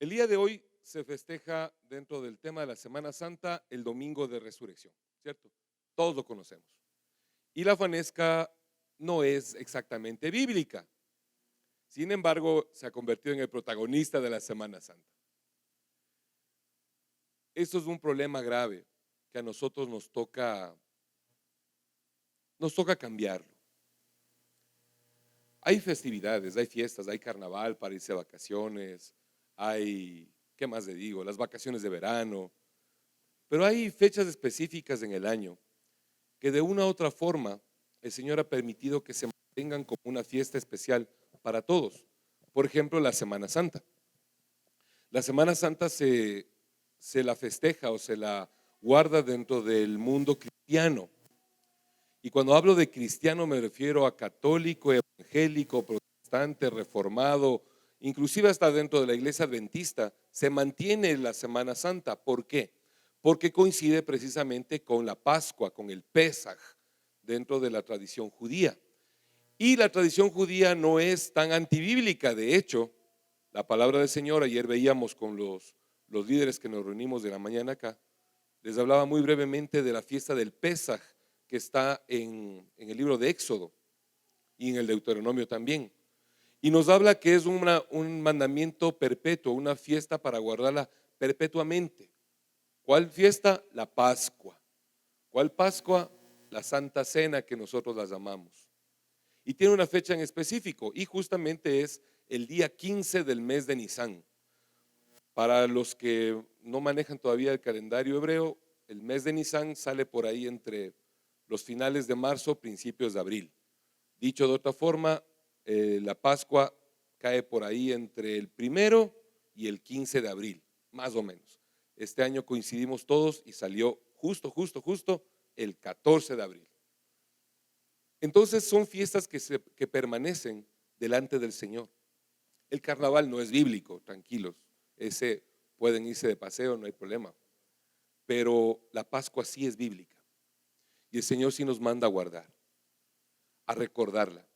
El día de hoy se festeja dentro del tema de la Semana Santa el Domingo de Resurrección, ¿cierto? Todos lo conocemos. Y la fanesca no es exactamente bíblica. Sin embargo, se ha convertido en el protagonista de la Semana Santa. Esto es un problema grave que a nosotros nos toca cambiarlo. Hay festividades, hay fiestas, hay carnaval para irse a vacaciones, hay, ¿qué más le digo? Las vacaciones de verano, pero hay fechas específicas en el año que de una u otra forma el Señor ha permitido que se mantengan como una fiesta especial para todos. Por ejemplo, la Semana Santa. La Semana Santa se la festeja o se la guarda dentro del mundo cristiano. Y cuando hablo de cristiano me refiero a católico, evangélico, protestante, reformado, inclusive hasta dentro de la iglesia adventista, se mantiene la Semana Santa. ¿Por qué? Porque coincide precisamente con la Pascua, con el Pesaj, dentro de la tradición judía. Y la tradición judía no es tan antibíblica. De hecho, la palabra del Señor, ayer veíamos con los líderes que nos reunimos de la mañana acá, les hablaba muy brevemente de la fiesta del Pesaj, que está en el libro de Éxodo y en el Deuteronomio también. Y nos habla que es un mandamiento perpetuo, una fiesta para guardarla perpetuamente. ¿Cuál fiesta? La Pascua. ¿Cuál Pascua? La Santa Cena, que nosotros la llamamos. Y tiene una fecha en específico y justamente es el día 15 del mes de Nisán. Para los que no manejan todavía el calendario hebreo, el mes de Nisán sale por ahí entre los finales de marzo, principios de abril. Dicho de otra forma, la Pascua cae por ahí entre el 1 y el 15 de abril, más o menos. Este año coincidimos todos y salió justo el 14 de abril. Entonces son fiestas que permanecen delante del Señor. El carnaval no es bíblico, tranquilos. Ese pueden irse de paseo, no hay problema. Pero la Pascua sí es bíblica. Y el Señor sí nos manda a guardar, a recordarla.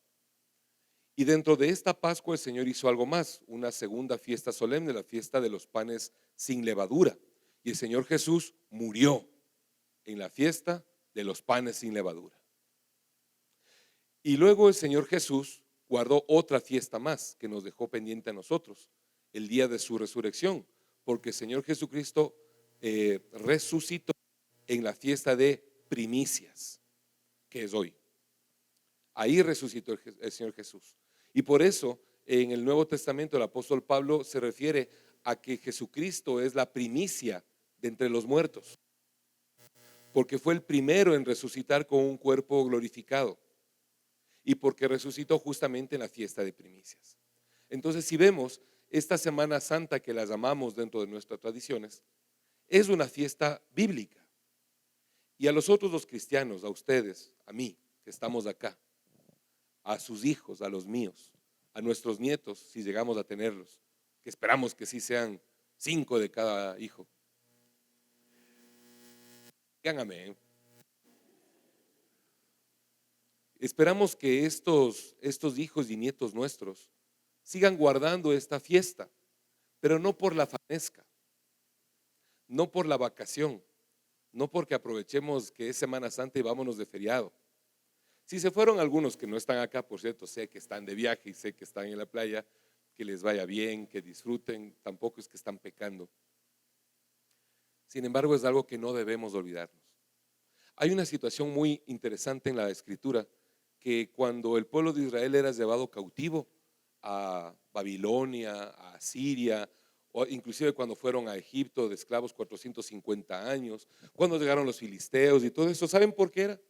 Y dentro de esta Pascua el Señor hizo algo más, una segunda fiesta solemne, la fiesta de los panes sin levadura. Y el Señor Jesús murió en la fiesta de los panes sin levadura. Y luego el Señor Jesús guardó otra fiesta más que nos dejó pendiente a nosotros, el día de su resurrección, porque el Señor Jesucristo resucitó en la fiesta de primicias, que es hoy. Ahí resucitó el Señor Jesús. Y por eso en el Nuevo Testamento el apóstol Pablo se refiere a que Jesucristo es la primicia de entre los muertos, porque fue el primero en resucitar con un cuerpo glorificado y porque resucitó justamente en la fiesta de primicias. Entonces, si vemos esta Semana Santa que la llamamos dentro de nuestras tradiciones, es una fiesta bíblica. Y a los otros los cristianos, a ustedes, a mí, que estamos acá, a sus hijos, a los míos, a nuestros nietos, si llegamos a tenerlos, que esperamos que sí sean 5 de cada hijo. Digan amén. Esperamos que estos hijos y nietos nuestros sigan guardando esta fiesta, pero no por la fanesca, no por la vacación, no porque aprovechemos que es Semana Santa y vámonos de feriado. Si se fueron algunos que no están acá, por cierto, sé que están de viaje y sé que están en la playa, que les vaya bien, que disfruten, tampoco es que están pecando. Sin embargo, es algo que no debemos olvidarnos. Hay una situación muy interesante en la Escritura, que cuando el pueblo de Israel era llevado cautivo a Babilonia, a Siria, o inclusive cuando fueron a Egipto de esclavos 450 años, cuando llegaron los filisteos y todo eso, ¿saben por qué era?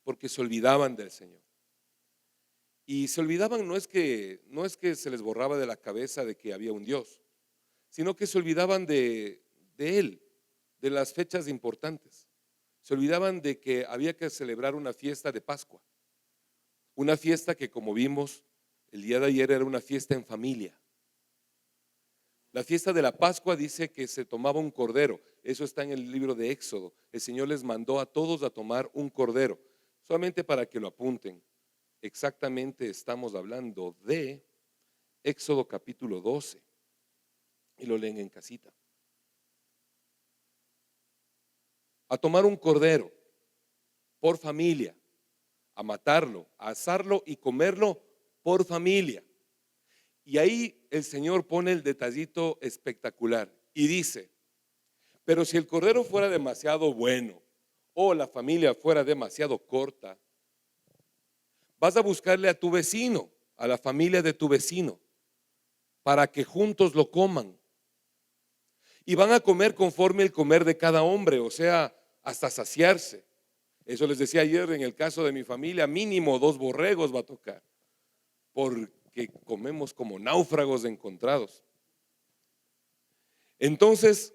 Porque se olvidaban del Señor. Y se olvidaban no es que se les borraba de la cabeza de que había un Dios, sino que se olvidaban de Él, de las fechas importantes. Se olvidaban de que había que celebrar una fiesta de Pascua, una fiesta que, como vimos el día de ayer, era una fiesta en familia. La fiesta de la Pascua dice que se tomaba un cordero. Eso está en el libro de Éxodo. El Señor les mandó a todos a tomar un cordero. Solamente para que lo apunten. Exactamente estamos hablando de Éxodo capítulo 12. y lo leen en casita. A tomar un cordero por familia, a matarlo, a asarlo y comerlo por familia. Y ahí el Señor pone el detallito espectacular y dice: pero si el cordero fuera demasiado bueno o la familia fuera demasiado corta, vas a buscarle a tu vecino, a la familia de tu vecino, para que juntos lo coman. Y van a comer conforme el comer de cada hombre, o sea, hasta saciarse. Eso les decía ayer, en el caso de mi familia, mínimo 2 borregos va a tocar, porque comemos como náufragos encontrados. Entonces,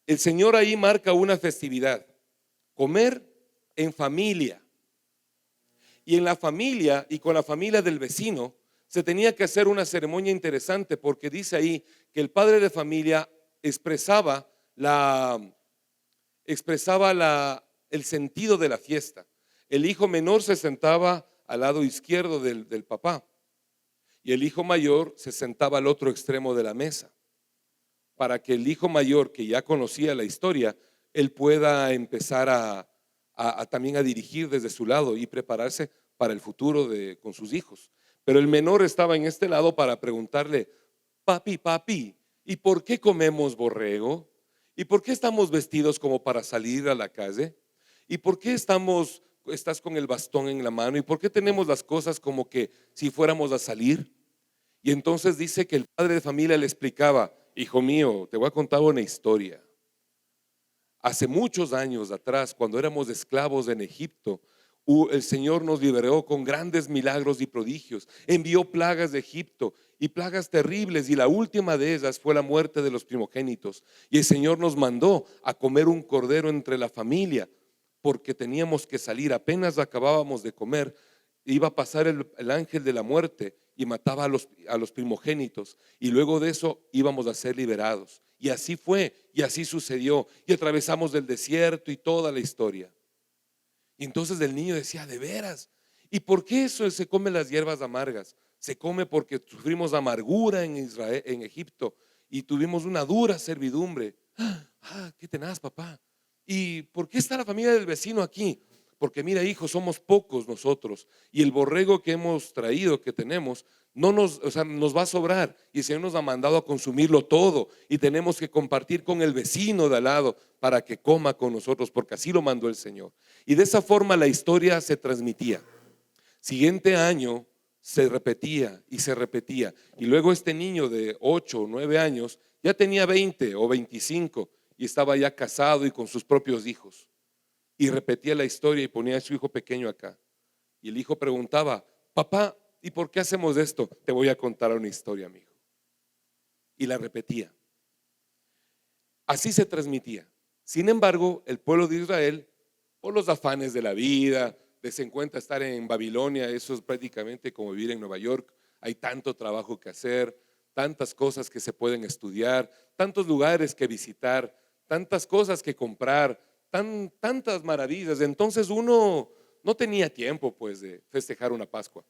el Señor ahí marca una festividad: comer en familia. Y en la familia y con la familia del vecino se tenía que hacer una ceremonia interesante, porque dice ahí que el padre de familia expresaba el sentido de la fiesta. El hijo menor se sentaba al lado izquierdo del papá y el hijo mayor se sentaba al otro extremo de la mesa, para que el hijo mayor, que ya conocía la historia, él pueda empezar también a dirigir desde su lado y prepararse para el futuro con sus hijos. Pero el menor estaba en este lado para preguntarle: papi, ¿y por qué comemos borrego? ¿Y por qué estamos vestidos como para salir a la calle? ¿Y por qué estás con el bastón en la mano? ¿Y por qué tenemos las cosas como que si fuéramos a salir? Y entonces dice que el padre de familia le explicaba: hijo mío, te voy a contar una historia. Hace muchos años atrás, cuando éramos esclavos en Egipto, el Señor nos liberó con grandes milagros y prodigios. Envió plagas de Egipto y plagas terribles, y la última de ellas fue la muerte de los primogénitos. Y el Señor nos mandó a comer un cordero entre la familia, porque teníamos que salir. Apenas acabábamos de comer, iba a pasar el ángel de la muerte y mataba a los primogénitos, y luego de eso íbamos a ser liberados. Y así fue, y así sucedió, y atravesamos el desierto y toda la historia. Y entonces el niño decía: de veras, ¿y por qué eso se come las hierbas amargas? Se come porque sufrimos amargura en Israel, en Egipto, y tuvimos una dura servidumbre. Qué tenaz, papá. ¿Y por qué está la familia del vecino aquí? Porque mira, hijo, somos pocos nosotros, y el borrego que hemos traído, que tenemos, nos va a sobrar, y el Señor nos ha mandado a consumirlo todo, y tenemos que compartir con el vecino de al lado para que coma con nosotros, porque así lo mandó el Señor. Y de esa forma la historia se transmitía. Siguiente año se repetía y se repetía, y luego este niño de 8 o 9 años ya tenía 20 o 25 y estaba ya casado y con sus propios hijos. Y repetía la historia y ponía a su hijo pequeño acá. Y el hijo preguntaba: papá, ¿y por qué hacemos esto? Te voy a contar una historia, mi hijo. Y la repetía. Así se transmitía. Sin embargo, el pueblo de Israel, por los afanes de la vida, se encuentra estar en Babilonia, eso es prácticamente como vivir en Nueva York. Hay tanto trabajo que hacer, tantas cosas que se pueden estudiar, tantos lugares que visitar, tantas cosas que comprar, tantas maravillas. Entonces uno no tenía tiempo pues de festejar una Pascua.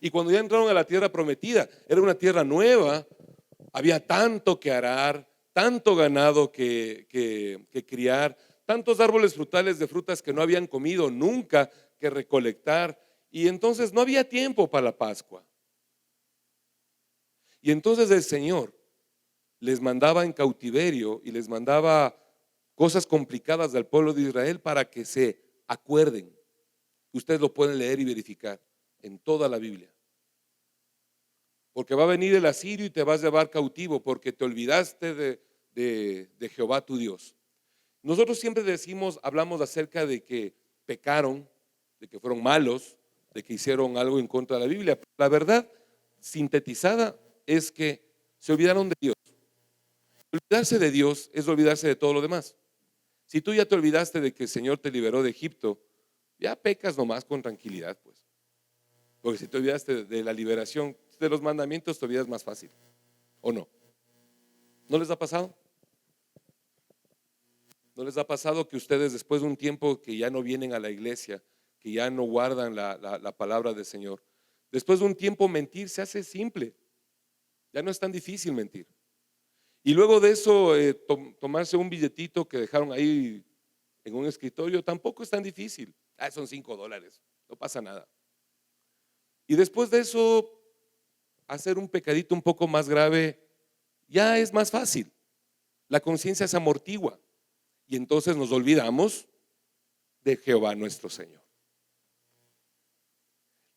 Y cuando ya entraron a la tierra prometida, era una tierra nueva, había tanto que arar, tanto ganado que criar, tantos árboles frutales de frutas que no habían comido nunca, que recolectar, y entonces no había tiempo para la Pascua. Y entonces el Señor les mandaba en cautiverio y les mandaba cosas complicadas al pueblo de Israel para que se acuerden. Ustedes lo pueden leer y verificar en toda la Biblia. Porque va a venir el asirio y te vas a llevar cautivo porque te olvidaste de Jehová tu Dios. Nosotros siempre hablamos acerca de que pecaron, de que fueron malos, de que hicieron algo en contra de la Biblia. La verdad sintetizada es que se olvidaron de Dios. Olvidarse de Dios es olvidarse de todo lo demás. Si tú ya te olvidaste de que el Señor te liberó de Egipto, ya pecas nomás con tranquilidad, pues. Porque si te olvidaste de la liberación de los mandamientos, te olvidas más fácil. ¿O no? ¿No les ha pasado? ¿No les ha pasado que ustedes, después de un tiempo que ya no vienen a la iglesia, que ya no guardan la palabra del Señor, después de un tiempo mentir se hace simple? Ya no es tan difícil mentir. Y luego de eso, tomarse un billetito que dejaron ahí en un escritorio tampoco es tan difícil. Son $5, no pasa nada. Y después de eso, hacer un pecadito un poco más grave ya es más fácil. La conciencia se amortigua y entonces nos olvidamos de Jehová nuestro Señor.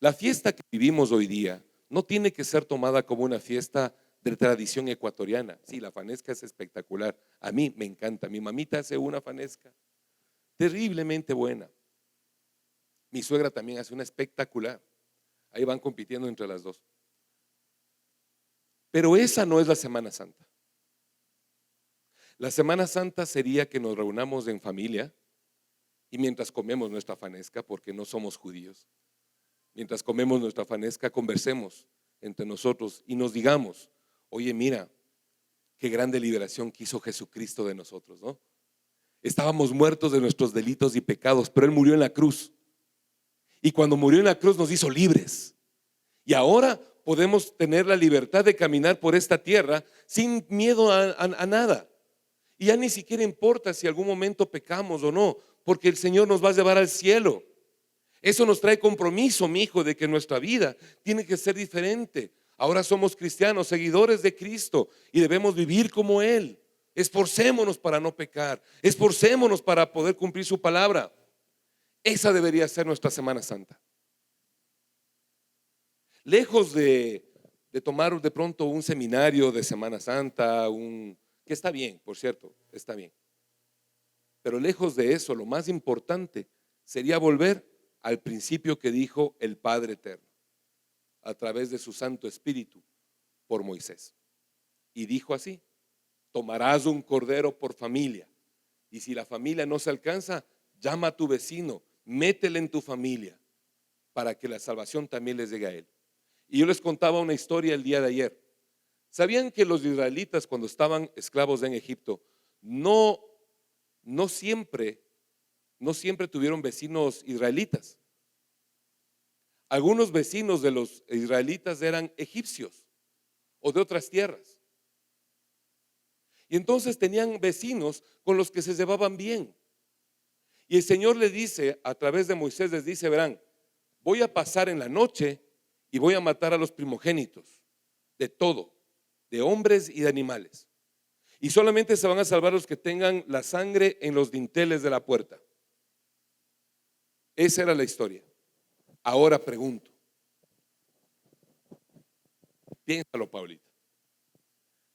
La fiesta que vivimos hoy día no tiene que ser tomada como una fiesta de tradición ecuatoriana. Sí, la fanesca es espectacular. A mí me encanta. Mi mamita hace una fanesca terriblemente buena. Mi suegra también hace una espectacular. Ahí van compitiendo entre las dos. Pero esa no es la Semana Santa. La Semana Santa sería que nos reunamos en familia y mientras comemos nuestra fanesca, porque no somos judíos, mientras comemos nuestra fanesca, conversemos entre nosotros y nos digamos: oye, mira, qué grande liberación que hizo Jesucristo de nosotros, ¿no? Estábamos muertos de nuestros delitos y pecados, pero Él murió en la cruz. Y cuando murió en la cruz nos hizo libres. Y ahora podemos tener la libertad de caminar por esta tierra sin miedo a nada. Y ya ni siquiera importa si algún momento pecamos o no, porque el Señor nos va a llevar al cielo. Eso nos trae compromiso, mi hijo, de que nuestra vida tiene que ser diferente. Ahora somos cristianos, seguidores de Cristo, y debemos vivir como Él. Esforcémonos para no pecar, esforcémonos para poder cumplir su palabra. Esa debería ser nuestra Semana Santa. Lejos de tomar de pronto un seminario de Semana Santa, que está bien, por cierto, está bien. Pero lejos de eso, lo más importante sería volver al principio que dijo el Padre Eterno a través de su Santo Espíritu por Moisés. Y dijo así: tomarás un cordero por familia, y si la familia no se alcanza, llama a tu vecino, métele en tu familia para que la salvación también les llegue a él. Y yo les contaba una historia el día de ayer. ¿Sabían que los israelitas, cuando estaban esclavos en Egipto, no siempre tuvieron vecinos israelitas? Algunos vecinos de los israelitas eran egipcios o de otras tierras. Y entonces tenían vecinos con los que se llevaban bien. Y el Señor le dice, a través de Moisés, les dice: verán, voy a pasar en la noche y voy a matar a los primogénitos de todo, de hombres y de animales. Y solamente se van a salvar los que tengan la sangre en los dinteles de la puerta. Esa era la historia. Ahora pregunto, piénsalo, Paulita.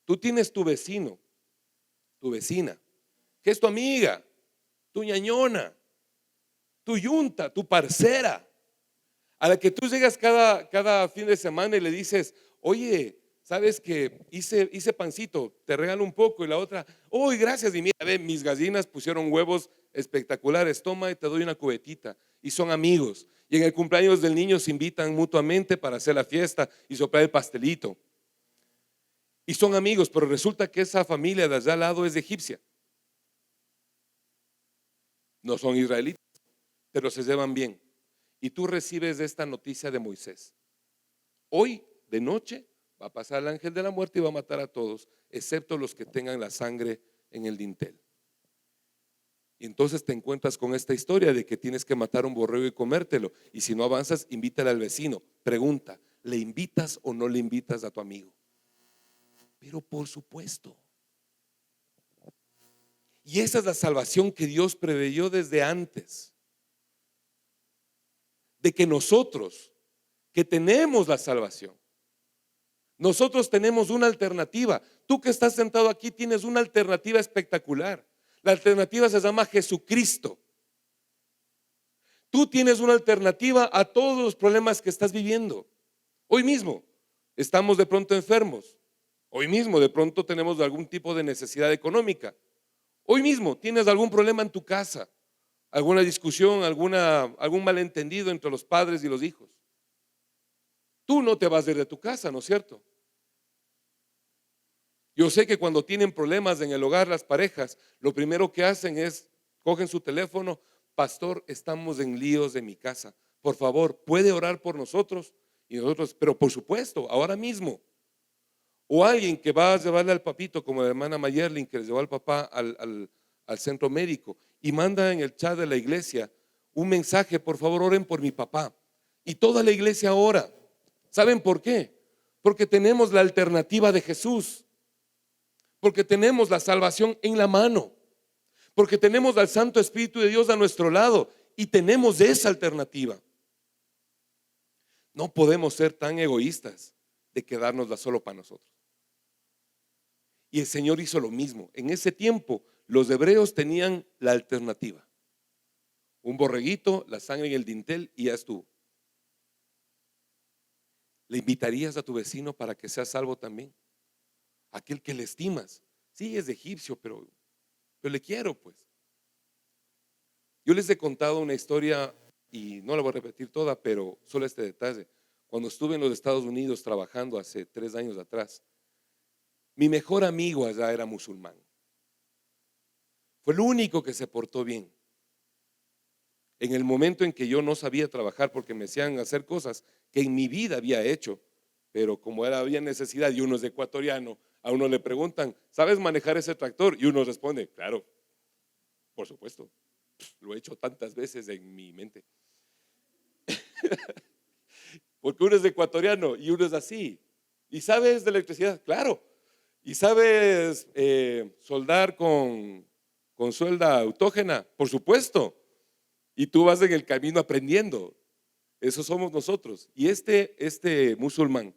Tú tienes tu vecino, tu vecina, que es tu amiga, tu ñañona, tu yunta, tu parcera, a la que tú llegas cada fin de semana y le dices: oye, ¿sabes que hice pancito? Te regalo un poco. Y la otra: uy, gracias. Y mira, ve, mis gallinas pusieron huevos espectaculares, toma y te doy una cubetita. Y son amigos. Y en el cumpleaños del niño se invitan mutuamente para hacer la fiesta y soplar el pastelito. Y son amigos, pero resulta que esa familia de allá al lado es egipcia. No son israelitas, pero se llevan bien. Y tú recibes esta noticia de Moisés: hoy de noche va a pasar el ángel de la muerte y va a matar a todos, excepto los que tengan la sangre en el dintel. Y entonces te encuentras con esta historia de que tienes que matar un borrego y comértelo. Y si no avanzas, invítale al vecino. Pregunta: ¿le invitas o no le invitas a tu amigo? Pero por supuesto. Y esa es la salvación que Dios preveyó desde antes. De que nosotros, que tenemos la salvación, nosotros tenemos una alternativa. Tú que estás sentado aquí tienes una alternativa espectacular. La alternativa se llama Jesucristo. Tú tienes una alternativa a todos los problemas que estás viviendo. Hoy mismo estamos de pronto enfermos. Hoy mismo de pronto tenemos algún tipo de necesidad económica. Hoy mismo tienes algún problema en tu casa, alguna discusión, algún malentendido entre los padres y los hijos. Tú no te vas a ir de tu casa, ¿no es cierto? Yo sé que cuando tienen problemas en el hogar las parejas, lo primero que hacen es, cogen su teléfono: pastor, estamos en líos de mi casa, por favor, ¿puede orar por nosotros? Y nosotros: pero por supuesto, ahora mismo. O alguien que va a llevarle al papito, como la hermana Mayerlin, que le llevó al papá al centro médico y manda en el chat de la iglesia un mensaje: por favor oren por mi papá. Y toda la iglesia ora. ¿Saben por qué? Porque tenemos la alternativa de Jesús, porque tenemos la salvación en la mano, porque tenemos al Santo Espíritu de Dios a nuestro lado y tenemos esa alternativa. No podemos ser tan egoístas de quedárnosla solo para nosotros. Y el Señor hizo lo mismo. En ese tiempo los hebreos tenían la alternativa: un borreguito, la sangre en el dintel y ya estuvo. ¿Le invitarías a tu vecino para que sea salvo también? Aquel que le estimas. Sí, es de egipcio, pero le quiero, pues. Yo les he contado una historia y no la voy a repetir toda, pero solo este detalle. Cuando estuve en los Estados Unidos trabajando hace 3 años atrás, mi mejor amigo allá era musulmán. Fue el único que se portó bien. En el momento en que yo no sabía trabajar porque me hacían hacer cosas que en mi vida había hecho, pero como había necesidad y uno es ecuatoriano, a uno le preguntan: ¿sabes manejar ese tractor? Y uno responde: claro, por supuesto, lo he hecho tantas veces en mi mente. Porque uno es ecuatoriano y uno es así. ¿Y sabes de electricidad? Claro. ¿Y sabes soldar con suelda autógena? Por supuesto. Y tú vas en el camino aprendiendo. Eso somos nosotros. Y este musulmán,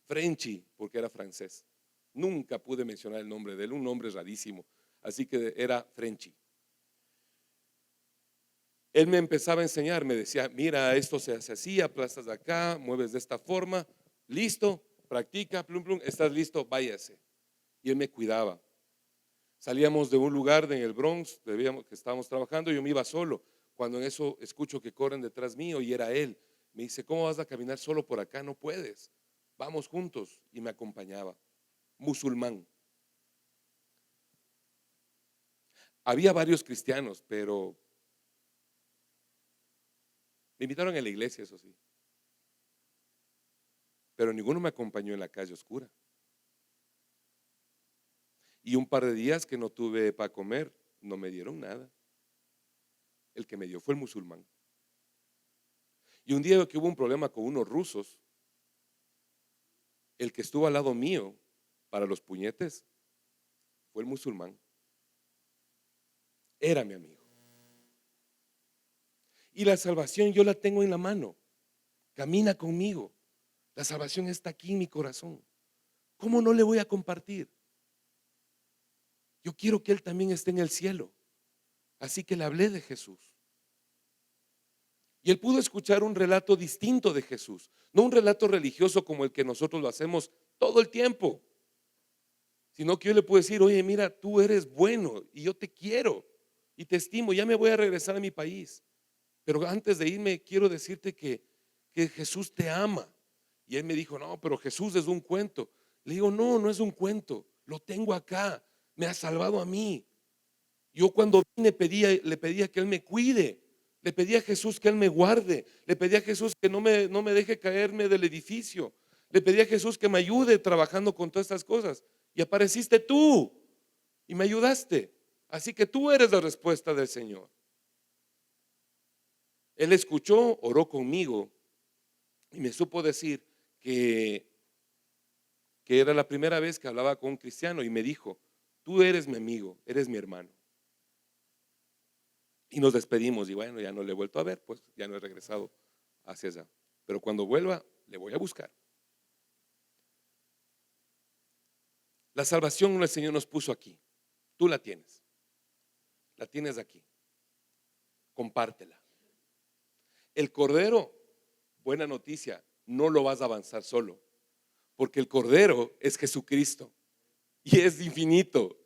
Frenchy, porque era francés, nunca pude mencionar el nombre de él, un nombre rarísimo, así que era Frenchy. Él me empezaba a enseñar, me decía: mira, esto se hace así, aplastas de acá, mueves de esta forma, listo, practica, plum, plum, estás listo, váyase. Y él me cuidaba. Salíamos de un lugar en el Bronx, que estábamos trabajando, y yo me iba solo. Cuando en eso escucho que corren detrás mío y era él, me dice: ¿cómo vas a caminar solo por acá? No puedes, vamos juntos. Y me acompañaba, musulmán. Había varios cristianos, pero me invitaron a la iglesia, eso sí, pero ninguno me acompañó en la calle oscura. Y un par de días que no tuve para comer, no me dieron nada. El que me dio fue el musulmán. Y un día que hubo un problema con unos rusos, el que estuvo al lado mío para los puñetes fue el musulmán. Era mi amigo. Y la salvación yo la tengo en la mano. Camina conmigo. La salvación está aquí en mi corazón. ¿Cómo no le voy a compartir? Yo quiero que él también esté en el cielo. Así que le hablé de Jesús. Y él pudo escuchar un relato distinto de Jesús, no un relato religioso como el que nosotros lo hacemos todo el tiempo, sino que yo le puedo decir: oye, mira, tú eres bueno y yo te quiero y te estimo, ya me voy a regresar a mi país, pero antes de irme quiero decirte que Jesús te ama. Y él me dijo: no, pero Jesús es un cuento. Le digo: no, no es un cuento, lo tengo acá, me ha salvado a mí. Yo cuando vine le pedía que él me cuide. Le pedí a Jesús que él me guarde. Le pedí a Jesús que no me deje caerme del edificio. Le pedí a Jesús que me ayude trabajando con todas estas cosas. Y apareciste tú y me ayudaste. Así que tú eres la respuesta del Señor. Él escuchó, oró conmigo y me supo decir que era la primera vez que hablaba con un cristiano, y me dijo: tú eres mi amigo, eres mi hermano. Y nos despedimos y bueno, ya no le he vuelto a ver, pues ya no he regresado hacia allá. Pero cuando vuelva, le voy a buscar. La salvación el Señor nos puso aquí. Tú la tienes. La tienes aquí. Compártela. El Cordero, buena noticia, no lo vas a avanzar solo, porque el Cordero es Jesucristo y es infinito.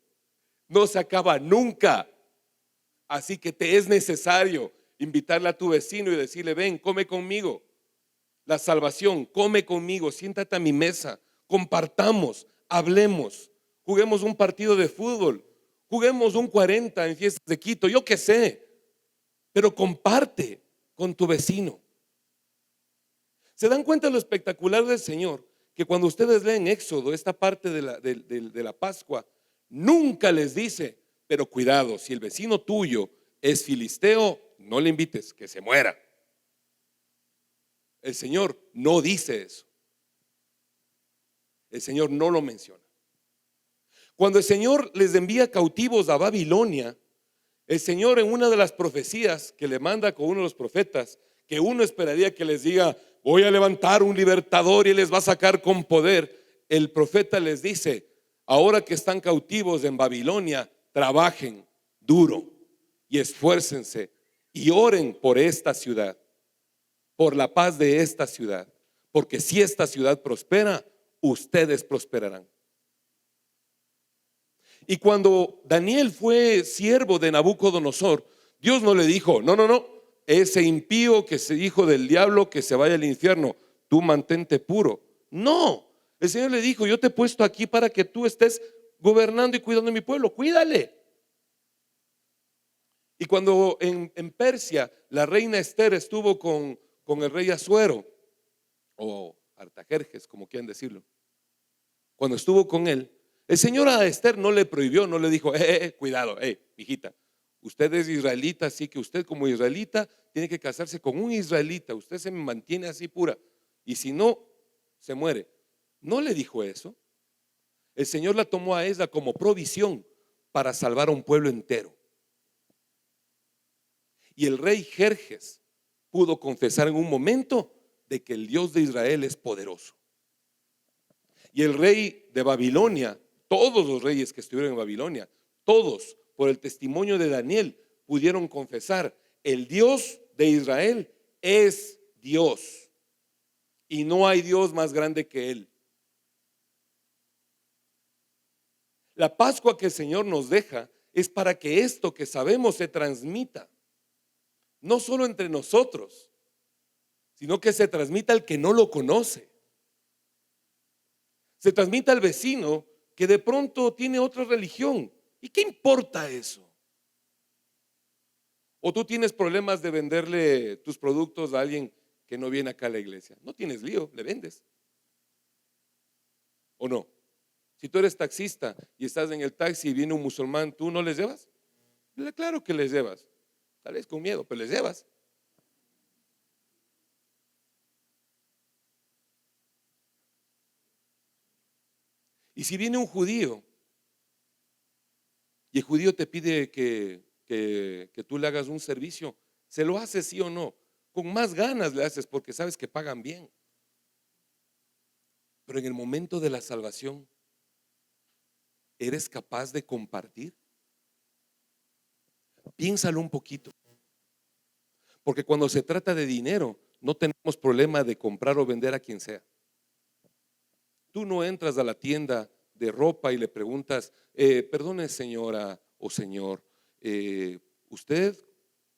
No se acaba nunca. Así que te es necesario invitarle a tu vecino y decirle: ven, come conmigo. La salvación, come conmigo, siéntate a mi mesa, compartamos, hablemos, juguemos un partido de fútbol, juguemos un 40 en fiestas de Quito, yo qué sé, pero comparte con tu vecino. ¿Se dan cuenta de lo espectacular del Señor? Que que cuando ustedes leen Éxodo, esta parte de la Pascua, nunca les dice, pero cuidado, si el vecino tuyo es filisteo, no le invites, que se muera. El Señor no dice eso. El Señor no lo menciona. Cuando el Señor les envía cautivos a Babilonia, el Señor, en una de las profecías que le manda con uno de los profetas, que uno esperaría que les diga, voy a levantar un libertador y les va a sacar con poder, el profeta les dice, ahora que están cautivos en Babilonia, trabajen duro y esfuércense y oren por esta ciudad, por la paz de esta ciudad, porque si esta ciudad prospera, ustedes prosperarán. Y cuando Daniel fue siervo de Nabucodonosor, Dios no le dijo, no, ese impío que es hijo del diablo, que se vaya al infierno, tú mantente puro. No, el Señor le dijo, yo te he puesto aquí para que tú estés gobernando y cuidando de mi pueblo, cuídale. Y cuando en Persia la reina Esther estuvo con el rey Asuero, o Artajerjes, como quieran decirlo, cuando estuvo con él, el Señor a Esther no le prohibió, no le dijo, cuidado, hijita, usted es israelita, así que usted como israelita tiene que casarse con un israelita, usted se mantiene así pura, y si no, se muere. No le dijo eso. El Señor la tomó a ella como provisión para salvar a un pueblo entero. Y el rey Jerjes pudo confesar en un momento de que el Dios de Israel es poderoso. Y el rey de Babilonia, todos los reyes que estuvieron en Babilonia, todos por el testimonio de Daniel pudieron confesar, el Dios de Israel es Dios y no hay Dios más grande que Él. La Pascua que el Señor nos deja es para que esto que sabemos se transmita, no solo entre nosotros, sino que se transmita al que no lo conoce. Se transmite al vecino que de pronto tiene otra religión. ¿Y qué importa eso? O tú tienes problemas de venderle tus productos a alguien que no viene acá a la iglesia. No tienes lío, le vendes. ¿O no? Si tú eres taxista y estás en el taxi y viene un musulmán, ¿tú no les llevas? Claro que les llevas. Tal vez con miedo, pero les llevas. Y si viene un judío y el judío te pide que tú le hagas un servicio, ¿se lo haces sí o no? Con más ganas le haces porque sabes que pagan bien. Pero en el momento de la salvación, ¿eres capaz de compartir? Piénsalo un poquito. Porque cuando se trata de dinero, no tenemos problema de comprar o vender a quien sea. Tú no entras a la tienda de ropa y le preguntas, perdone señora o señor, ¿usted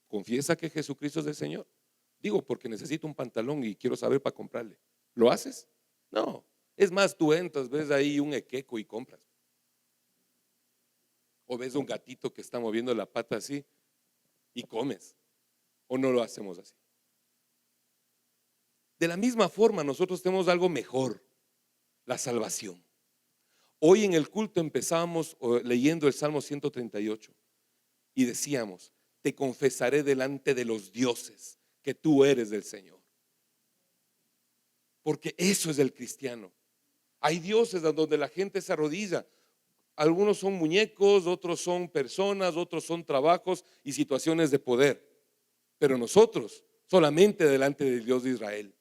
confiesa que Jesucristo es el Señor? Digo, porque necesito un pantalón y quiero saber para comprarle. ¿Lo haces? No. Es más, tú entras, ves ahí un equeco y compras. O ves un gatito que está moviendo la pata así y comes. ¿O no lo hacemos así? De la misma forma, nosotros tenemos algo mejor, la salvación. Hoy en el culto empezamos leyendo el Salmo 138 y decíamos, te confesaré delante de los dioses que tú eres del Señor. Porque eso es el cristiano. Hay dioses donde la gente se arrodilla. Algunos son muñecos, otros son personas, otros son trabajos y situaciones de poder. Pero nosotros solamente delante del Dios de Israel.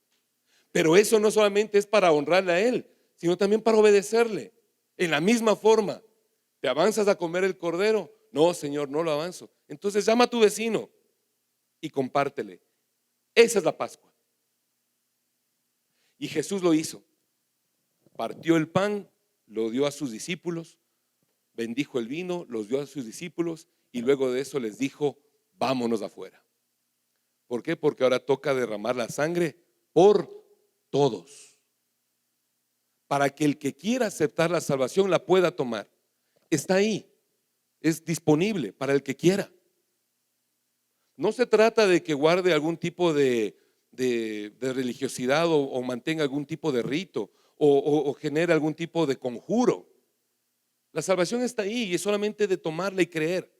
Pero eso no solamente es para honrarle a Él, sino también para obedecerle. En la misma forma, ¿te avanzas a comer el cordero? No, Señor, no lo avanzo. Entonces llama a tu vecino y compártele. Esa es la Pascua. Y Jesús lo hizo. Partió el pan, lo dio a sus discípulos, bendijo el vino, los dio a sus discípulos y luego de eso les dijo, vámonos afuera. ¿Por qué? Porque ahora toca derramar la sangre por todos. Para que el que quiera aceptar la salvación la pueda tomar. Está ahí, es disponible para el que quiera. No se trata de que guarde algún tipo de religiosidad o mantenga algún tipo de rito o genere algún tipo de conjuro. La salvación está ahí y es solamente de tomarla y creer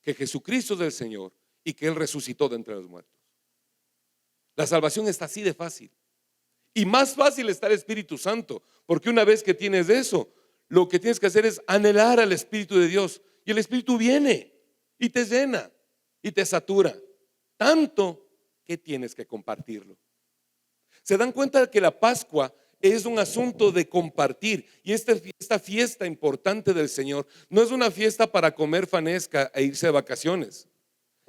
que Jesucristo es el Señor y que Él resucitó de entre los muertos. La salvación está así de fácil. Y más fácil está el Espíritu Santo, porque una vez que tienes eso, lo que tienes que hacer es anhelar al Espíritu de Dios. Y el Espíritu viene y te llena y te satura, tanto que tienes que compartirlo. Se dan cuenta de que la Pascua es un asunto de compartir. Y esta fiesta importante del Señor no es una fiesta para comer fanesca e irse de vacaciones.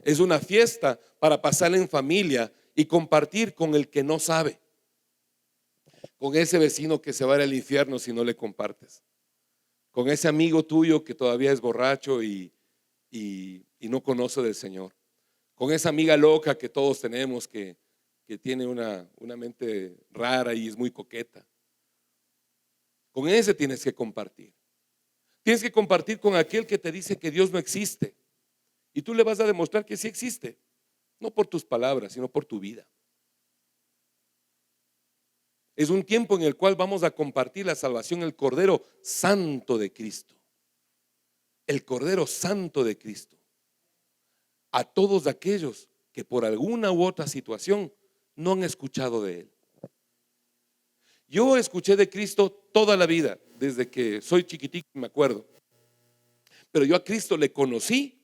Es una fiesta para pasarla en familia y compartir con el que no sabe, con ese vecino que se va al infierno si no le compartes, con ese amigo tuyo que todavía es borracho y no conoce del Señor, con esa amiga loca que todos tenemos que tiene una mente rara y es muy coqueta. Con ese tienes que compartir. Tienes que compartir con aquel que te dice que Dios no existe. Y tú le vas a demostrar que sí existe. No por tus palabras, sino por tu vida. Es un tiempo en el cual vamos a compartir la salvación, el Cordero Santo de Cristo. El Cordero Santo de Cristo. A todos aquellos que por alguna u otra situación no han escuchado de Él. Yo escuché de Cristo toda la vida, desde que soy chiquitico, me acuerdo. Pero yo a Cristo le conocí,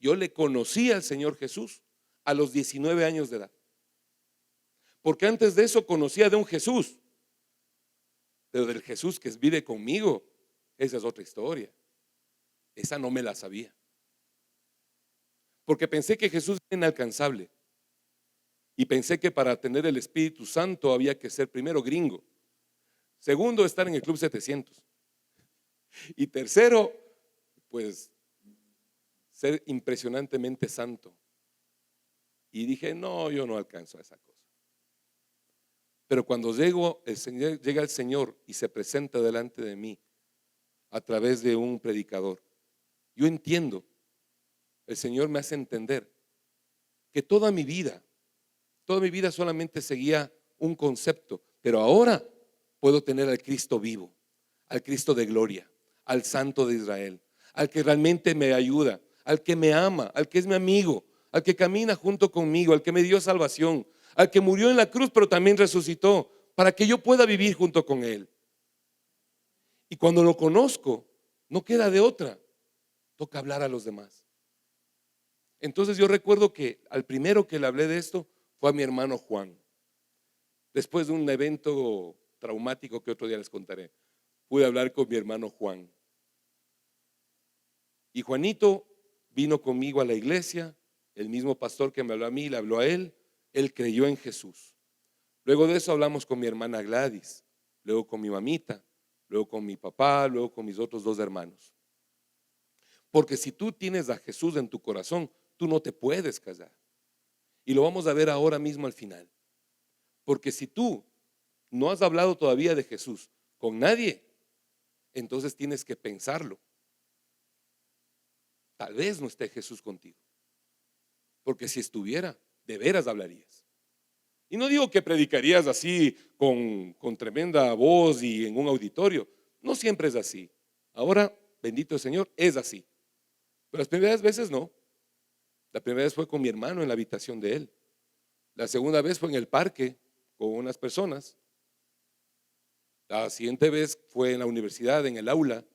yo le conocí al Señor Jesús a los 19 años de edad. Porque antes de eso conocía de un Jesús, pero del Jesús que vive conmigo, esa es otra historia. Esa no me la sabía. Porque pensé que Jesús era inalcanzable. Y pensé que para tener el Espíritu Santo había que ser primero gringo. Segundo, estar en el Club 700. Y tercero, pues ser impresionantemente santo. Y dije, no, yo no alcanzo a esa cosa. Pero cuando llega el Señor y se presenta delante de mí a través de un predicador, yo entiendo, el Señor me hace entender que toda mi vida solamente seguía un concepto, pero ahora puedo tener al Cristo vivo, al Cristo de gloria, al Santo de Israel, al que realmente me ayuda, al que me ama, al que es mi amigo, al que camina junto conmigo, al que me dio salvación, al que murió en la cruz pero también resucitó para que yo pueda vivir junto con Él. Y cuando lo conozco, no queda de otra, toca hablar a los demás. Entonces yo recuerdo que al primero que le hablé de esto fue a mi hermano Juan. Después de un evento traumático que otro día les contaré, pude hablar con mi hermano Juan. Y Juanito vino conmigo a la iglesia, el mismo pastor que me habló a mí, le habló a él creyó en Jesús. Luego de eso hablamos con mi hermana Gladys, luego con mi mamita, luego con mi papá, luego con mis otros 2 hermanos. Porque si tú tienes a Jesús en tu corazón, tú no te puedes callar. Y lo vamos a ver ahora mismo al final. Porque si tú no has hablado todavía de Jesús con nadie, entonces tienes que pensarlo. Tal vez no esté Jesús contigo. Porque si estuviera, de veras hablarías. Y no digo que predicarías así con tremenda voz y en un auditorio. No siempre es así. Ahora, bendito el Señor, es así. Pero las primeras veces no. La primera vez fue con mi hermano en la habitación de él. La segunda vez fue en el parque con unas personas. La siguiente vez fue en la universidad, en el aula,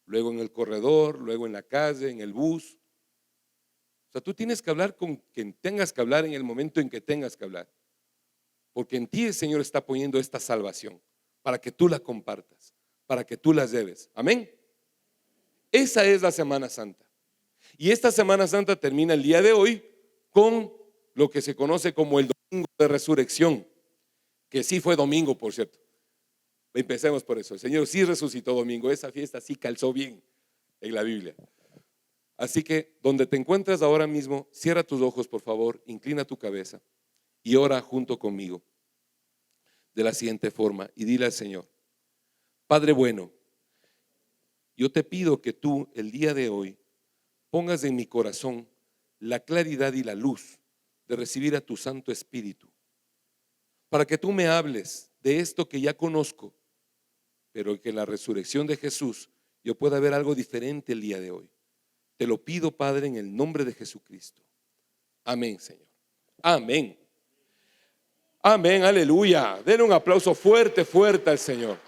luego en el corredor, luego en la calle, en el bus. O sea, tú tienes que hablar con quien tengas que hablar en el momento en que tengas que hablar. Porque en ti el Señor está poniendo esta salvación para que tú la compartas, para que tú la lleves. Amén. Esa es la Semana Santa. Y esta Semana Santa termina el día de hoy con lo que se conoce como el Domingo de Resurrección, que sí fue domingo, por cierto. Empecemos por eso. El Señor sí resucitó domingo. Esa fiesta sí calzó bien en la Biblia. Así que donde te encuentras ahora mismo, cierra tus ojos, por favor, inclina tu cabeza y ora junto conmigo de la siguiente forma y dile al Señor: Padre bueno, yo te pido que tú el día de hoy pongas en mi corazón la claridad y la luz de recibir a tu Santo Espíritu, para que tú me hables de esto que ya conozco, pero que en la resurrección de Jesús yo pueda ver algo diferente el día de hoy. Te lo pido, Padre, en el nombre de Jesucristo. Amén, Señor. Amén. Amén, aleluya. Den un aplauso fuerte, fuerte al Señor.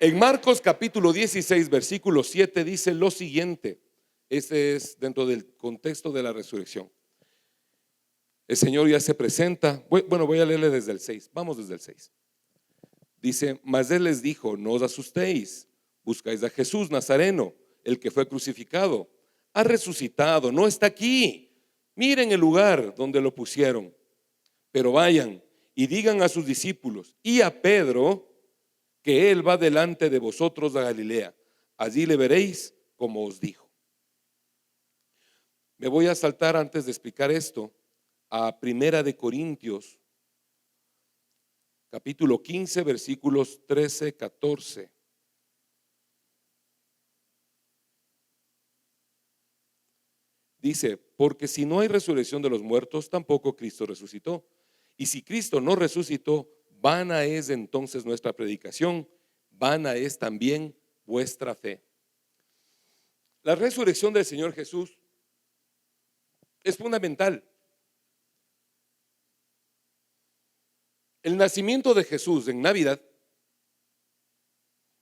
En Marcos capítulo 16, versículo 7 dice lo siguiente. Este es dentro del contexto de la resurrección. El Señor ya se presenta. Bueno, voy a leerle desde el 6. Vamos desde el 6. Dice, mas Él les dijo, no os asustéis, buscáis a Jesús Nazareno, el que fue crucificado. Ha resucitado, no está aquí. Miren el lugar donde lo pusieron. Pero vayan y digan a sus discípulos y a Pedro que Él va delante de vosotros a Galilea. Allí le veréis como os dijo. Me voy a saltar antes de explicar esto a Primera de Corintios, capítulo 15, versículos 13, 14. Dice, porque si no hay resurrección de los muertos, tampoco Cristo resucitó. Y si Cristo no resucitó, vana es entonces nuestra predicación, vana es también vuestra fe. La resurrección del Señor Jesús es fundamental. El nacimiento de Jesús en Navidad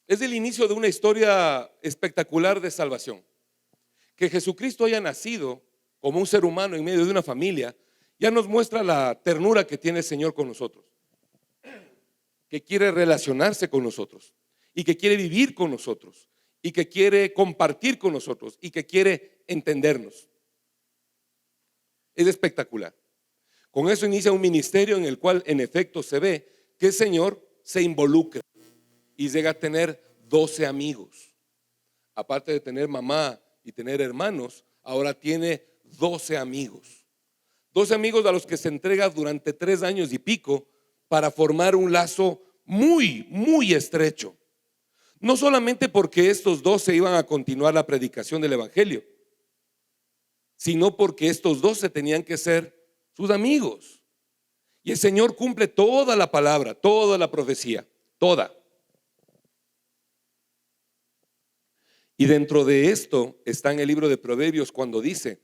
es el inicio de una historia espectacular de salvación. Que Jesucristo haya nacido como un ser humano en medio de una familia ya nos muestra la ternura que tiene el Señor con nosotros, que quiere relacionarse con nosotros y que quiere vivir con nosotros y que quiere compartir con nosotros y que quiere entendernos. Es espectacular. Con eso inicia un ministerio en el cual en efecto se ve que el Señor se involucra y llega a tener 12 amigos. Aparte de tener mamá y tener hermanos, ahora tiene 12 amigos. 12 amigos a los que se entrega durante 3 años y pico para formar un lazo muy, muy estrecho. No solamente porque estos 12 iban a continuar la predicación del Evangelio, sino porque estos 12 tenían que ser sus amigos. Y el Señor cumple toda la palabra, toda la profecía, toda. Y dentro de esto está en el libro de Proverbios cuando dice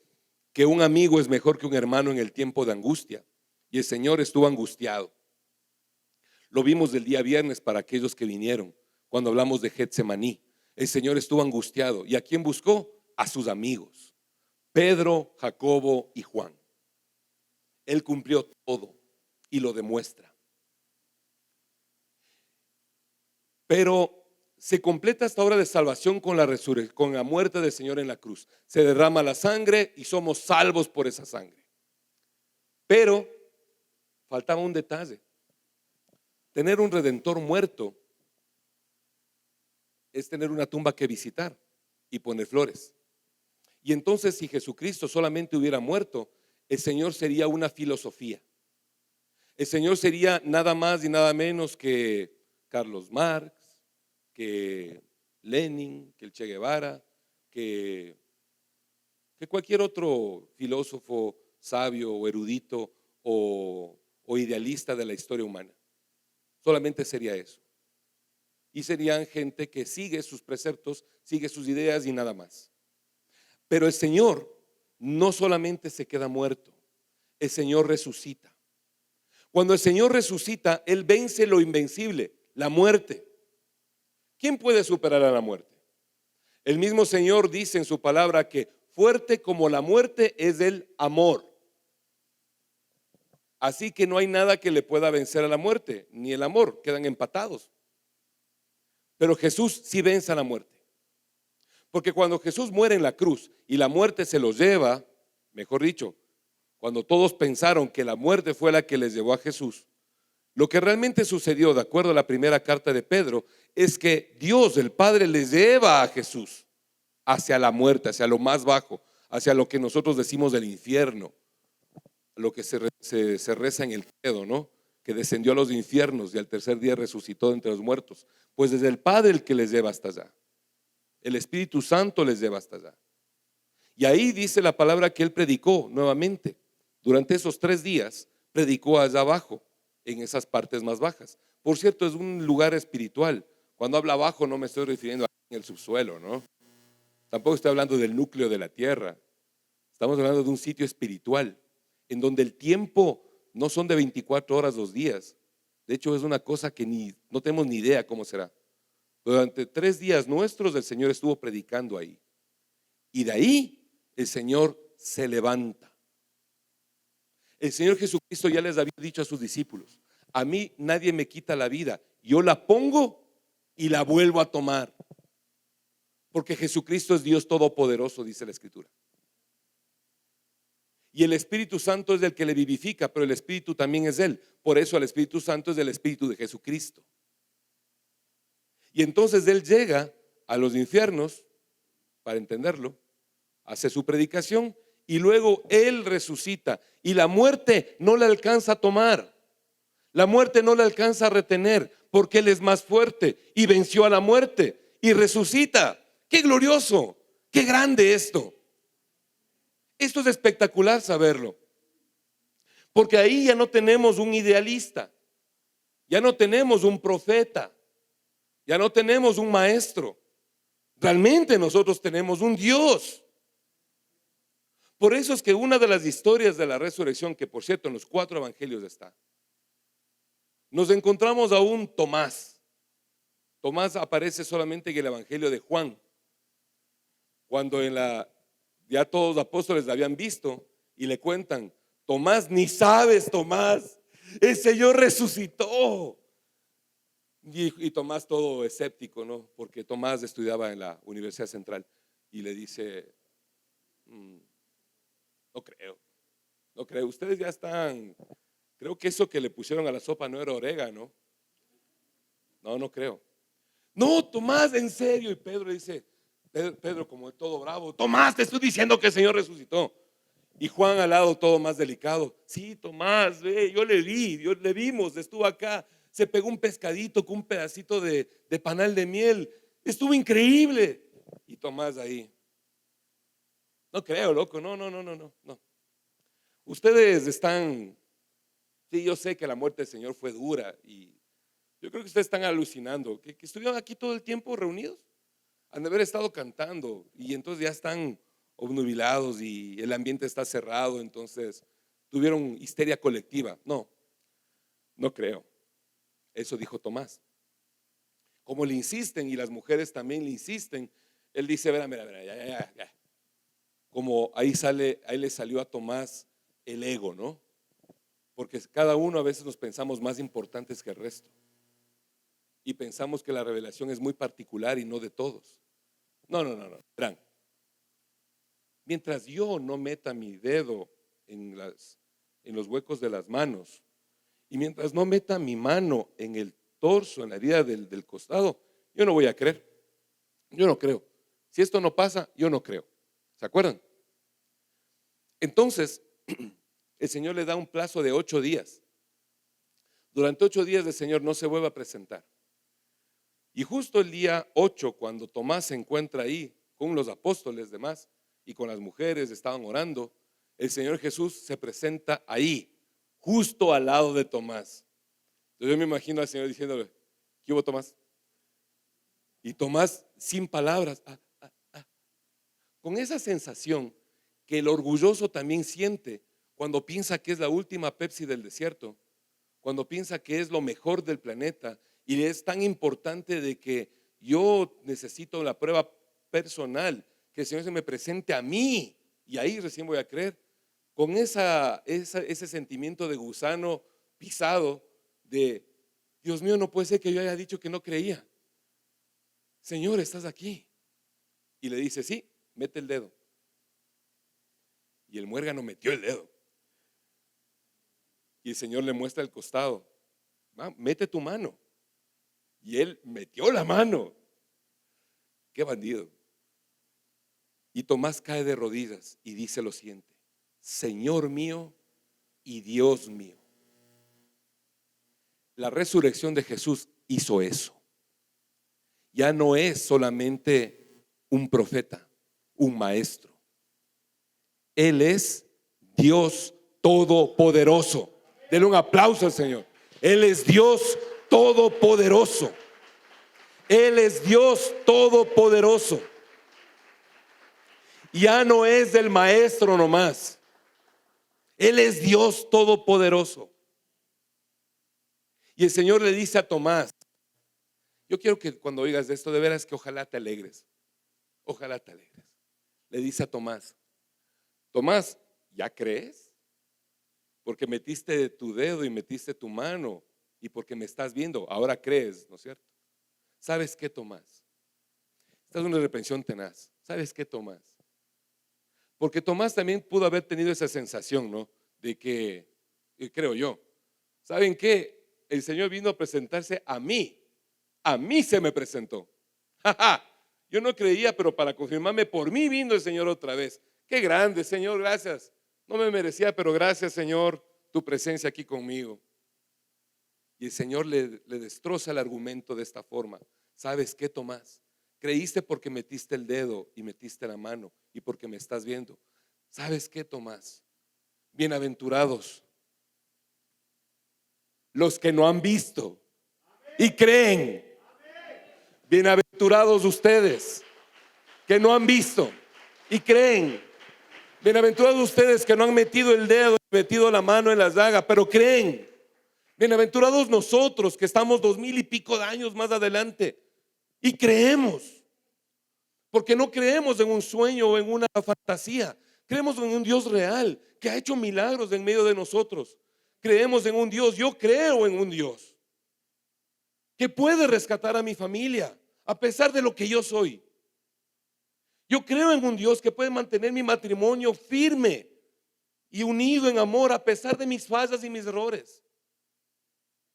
que un amigo es mejor que un hermano en el tiempo de angustia. Y el Señor estuvo angustiado. Lo vimos del día viernes para aquellos que vinieron, cuando hablamos de Getsemaní. El Señor estuvo angustiado. ¿Y a quién buscó? A sus amigos, Pedro, Jacobo y Juan. Él cumplió todo y lo demuestra. Pero se completa esta obra de salvación con la resurrección, con la muerte del Señor en la cruz. Se derrama la sangre y somos salvos por esa sangre. Pero faltaba un detalle. Tener un redentor muerto es tener una tumba que visitar y poner flores. Y entonces, si Jesucristo solamente hubiera muerto, el Señor sería una filosofía. El Señor sería nada más y nada menos que Carlos Marx, que Lenin, que el Che Guevara, que cualquier otro filósofo sabio o erudito o idealista de la historia humana. Solamente sería eso. Y serían gente que sigue sus preceptos, sigue sus ideas y nada más. Pero el Señor no solamente se queda muerto, el Señor resucita. Cuando el Señor resucita, Él vence lo invencible, la muerte. ¿Quién puede superar a la muerte? El mismo Señor dice en su palabra que fuerte como la muerte es el amor. Así que no hay nada que le pueda vencer a la muerte, ni el amor, quedan empatados. Pero Jesús sí vence a la muerte. Porque cuando Jesús muere en la cruz y la muerte se lo lleva, mejor dicho, cuando todos pensaron que la muerte fue la que les llevó a Jesús, lo que realmente sucedió, de acuerdo a la primera carta de Pedro, es que Dios, el Padre, les lleva a Jesús hacia la muerte, hacia lo más bajo, hacia lo que nosotros decimos del infierno, lo que se reza en el credo, ¿no? Que descendió a los infiernos y al tercer día resucitó de entre los muertos. Pues desde el Padre el que les lleva hasta allá. El Espíritu Santo les lleva hasta allá. Y ahí dice la palabra que Él predicó nuevamente. Durante esos 3 días predicó allá abajo, en esas partes más bajas. Por cierto, es un lugar espiritual. Cuando habla abajo no me estoy refiriendo a en el subsuelo, ¿no? Tampoco estoy hablando del núcleo de la tierra. Estamos hablando de un sitio espiritual, en donde el tiempo no son de 24 horas los días. De hecho, es una cosa que no tenemos ni idea cómo será. Durante 3 días nuestros el Señor estuvo predicando ahí. Y de ahí el Señor se levanta. El Señor Jesucristo ya les había dicho a sus discípulos: a mí nadie me quita la vida, yo la pongo y la vuelvo a tomar. Porque Jesucristo es Dios todopoderoso, dice la Escritura. Y el Espíritu Santo es el que le vivifica, pero el Espíritu también es Él. Por eso el Espíritu Santo es el Espíritu de Jesucristo. Y entonces Él llega a los infiernos, para entenderlo, hace su predicación y luego Él resucita. Y la muerte no la alcanza a tomar. La muerte no la alcanza a retener, porque Él es más fuerte y venció a la muerte y resucita. ¡Qué glorioso! ¡Qué grande esto! Esto es espectacular saberlo, porque ahí ya no tenemos un idealista, ya no tenemos un profeta, ya no tenemos un maestro. Realmente nosotros tenemos un Dios. Por eso es que una de las historias de la resurrección, que por cierto en los 4 evangelios está, nos encontramos a un Tomás. Tomás aparece solamente en el evangelio de Juan, cuando ya todos los apóstoles la habían visto y le cuentan: Tomás, ni sabes, Tomás, el Señor resucitó. Y Tomás todo escéptico, ¿no? Porque Tomás estudiaba en la Universidad Central y le dice: no creo, no creo, ustedes ya están, creo que eso que le pusieron a la sopa no era orégano. No creo. No, Tomás, en serio. Y Pedro dice, Pedro como todo bravo: Tomás, te estoy diciendo que el Señor resucitó. Y Juan al lado todo más delicado: sí, Tomás, ve, yo le vimos, estuvo acá, se pegó un pescadito con un pedacito de panal de miel, estuvo increíble. Y Tomás ahí: no creo, loco, no. Ustedes están, sí, yo sé que la muerte del Señor fue dura y yo creo que ustedes están alucinando, que estuvieron aquí todo el tiempo reunidos, han de haber estado cantando y entonces ya están obnubilados y el ambiente está cerrado, entonces tuvieron histeria colectiva. No creo. Eso dijo Tomás. Como le insisten y las mujeres también le insisten, él dice: verá, ya. Como ahí le salió a Tomás el ego, ¿no? Porque cada uno a veces nos pensamos más importantes que el resto y pensamos que la revelación es muy particular y no de todos. No. Verán, mientras yo no meta mi dedo en los huecos de las manos y mientras no meta mi mano en el torso, en la herida del costado, yo no voy a creer. Yo no creo. Si esto no pasa, yo no creo. ¿Se acuerdan? Entonces, el Señor le da un plazo de 8 días. Durante 8 días el Señor no se vuelve a presentar. Y justo el día 8, cuando Tomás se encuentra ahí con los apóstoles demás y con las mujeres, estaban orando, el Señor Jesús se presenta ahí, justo al lado de Tomás. Entonces yo me imagino al Señor diciéndole: ¿qué hubo, Tomás? Y Tomás sin palabras, con esa sensación que el orgulloso también siente cuando piensa que es la última Pepsi del desierto, cuando piensa que es lo mejor del planeta y es tan importante de que yo necesito la prueba personal, que el Señor se me presente a mí y ahí recién voy a creer. Con ese sentimiento de gusano pisado, de Dios mío, no puede ser que yo haya dicho que no creía. Señor, estás aquí. Y le dice: sí, mete el dedo. Y el muérgano metió el dedo. Y el Señor le muestra el costado: mete tu mano. Y él metió la mano. Qué bandido. Y Tomás cae de rodillas y dice lo siguiente: Señor mío y Dios mío. La resurrección de Jesús hizo eso. Ya no es solamente un profeta, un maestro. Él es Dios todopoderoso. Denle un aplauso al Señor. Él es Dios todopoderoso. Él es Dios todopoderoso. Ya no es del maestro nomás. Él es Dios todopoderoso. Y el Señor le dice a Tomás, yo quiero que cuando oigas de esto, de veras que ojalá te alegres. Ojalá te alegres. Le dice a Tomás, Tomás, ¿ya crees? Porque metiste tu dedo y metiste tu mano y porque me estás viendo, ahora crees, ¿no es cierto? ¿Sabes qué, Tomás? Esta es una reprensión tenaz. ¿Sabes qué, Tomás? Porque Tomás también pudo haber tenido esa sensación, ¿no? De que, creo yo, ¿saben qué? El Señor vino a presentarse a mí se me presentó. Yo no creía, pero para confirmarme, por mí vino el Señor otra vez. Qué grande, Señor, gracias. No me merecía, pero gracias, Señor, tu presencia aquí conmigo. Y el Señor le destroza el argumento de esta forma. ¿Sabes qué, Tomás? Creíste porque metiste el dedo y metiste la mano y porque me estás viendo. ¿Sabes qué, Tomás? Bienaventurados los que no han visto y creen. Bienaventurados ustedes que no han visto y creen. Bienaventurados ustedes que no han metido el dedo y metido la mano en las llagas, pero creen. Bienaventurados nosotros que estamos 2000 y pico de años más adelante y creemos. Porque no creemos en un sueño o en una fantasía. Creemos en un Dios real que ha hecho milagros en medio de nosotros. Creemos en un Dios, yo creo en un Dios que puede rescatar a mi familia a pesar de lo que yo soy. Yo creo en un Dios que puede mantener mi matrimonio firme y unido en amor a pesar de mis fallas y mis errores.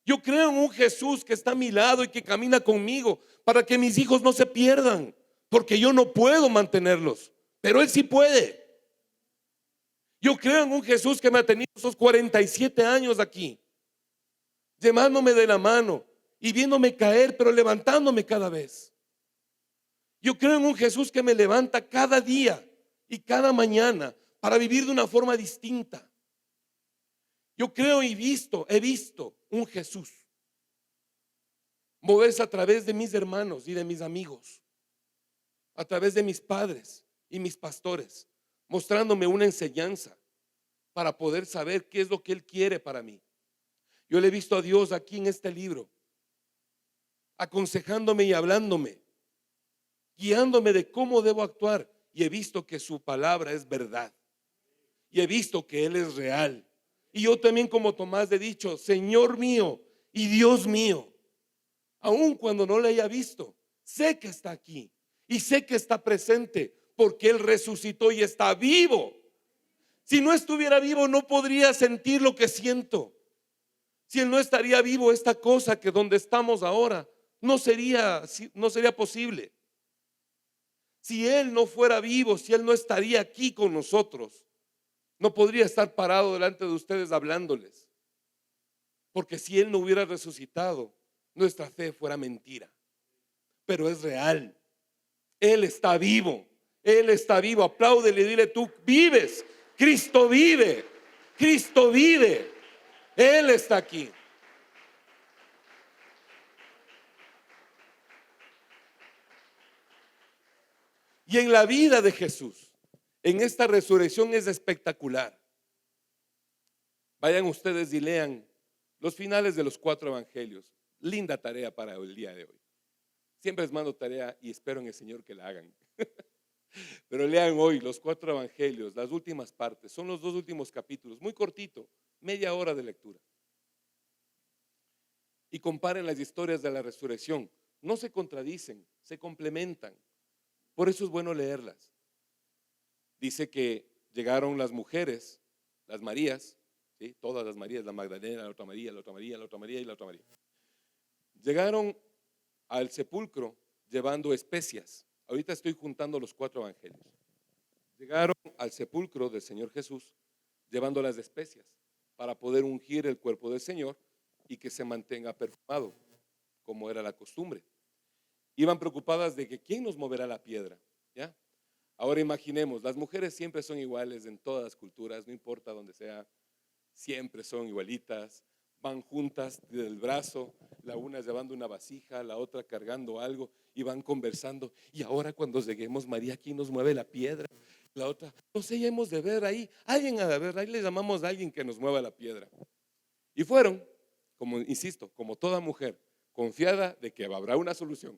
Yo creo en un Jesús que está a mi lado y que camina conmigo para que mis hijos no se pierdan, porque yo no puedo mantenerlos, pero Él sí puede. Yo creo en un Jesús que me ha tenido esos 47 años aquí, llevándome de la mano y viéndome caer, pero levantándome cada vez. Yo creo en un Jesús que me levanta cada día y cada mañana para vivir de una forma distinta. Yo creo y he visto un Jesús moverse a través de mis hermanos y de mis amigos, a través de mis padres y mis pastores, mostrándome una enseñanza para poder saber qué es lo que Él quiere para mí. Yo le he visto a Dios aquí en este libro, aconsejándome y hablándome, guiándome de cómo debo actuar, y he visto que su palabra es verdad, y he visto que Él es real. Y yo también, como Tomás, he dicho, Señor mío y Dios mío, aun cuando no le haya visto, sé que está aquí y sé que está presente porque Él resucitó y está vivo. Si no estuviera vivo, no podría sentir lo que siento. Si Él no estaría vivo, esta cosa que donde estamos ahora no sería posible. Si Él no fuera vivo, si Él no estaría aquí con nosotros, no podría estar parado delante de ustedes hablándoles. Porque si Él no hubiera resucitado, nuestra fe fuera mentira. Pero es real. Él está vivo. Él está vivo. Apláudele y dile: tú vives. Cristo vive. Cristo vive. Él está aquí. Y en la vida de Jesús, en esta resurrección, es espectacular. Vayan ustedes y lean los finales de los 4 evangelios. Linda tarea para el día de hoy. Siempre les mando tarea y espero en el Señor que la hagan. Pero lean hoy los 4 evangelios, las últimas partes. Son los 2 últimos capítulos, muy cortito, media hora de lectura. Y comparen las historias de la resurrección. No se contradicen, se complementan. Por eso es bueno leerlas. Dice que llegaron las mujeres, las Marías, ¿sí? Todas las Marías, la Magdalena, la otra María, la otra María, la otra María y la otra María. Llegaron al sepulcro llevando especias. Ahorita estoy juntando los 4 evangelios. Llegaron al sepulcro del Señor Jesús llevando las especias para poder ungir el cuerpo del Señor y que se mantenga perfumado, como era la costumbre. Iban preocupadas de que quién nos moverá la piedra, ¿ya? Ahora imaginemos, las mujeres siempre son iguales en todas las culturas, no importa donde sea, siempre son igualitas, van juntas del brazo, la una llevando una vasija, la otra cargando algo y van conversando. Y ahora cuando lleguemos, María, aquí nos mueve la piedra. La otra, no sé, ya hemos de ver ahí, alguien ha de ver, ahí le llamamos a alguien que nos mueva la piedra. Y fueron, como insisto, como toda mujer, confiada de que habrá una solución.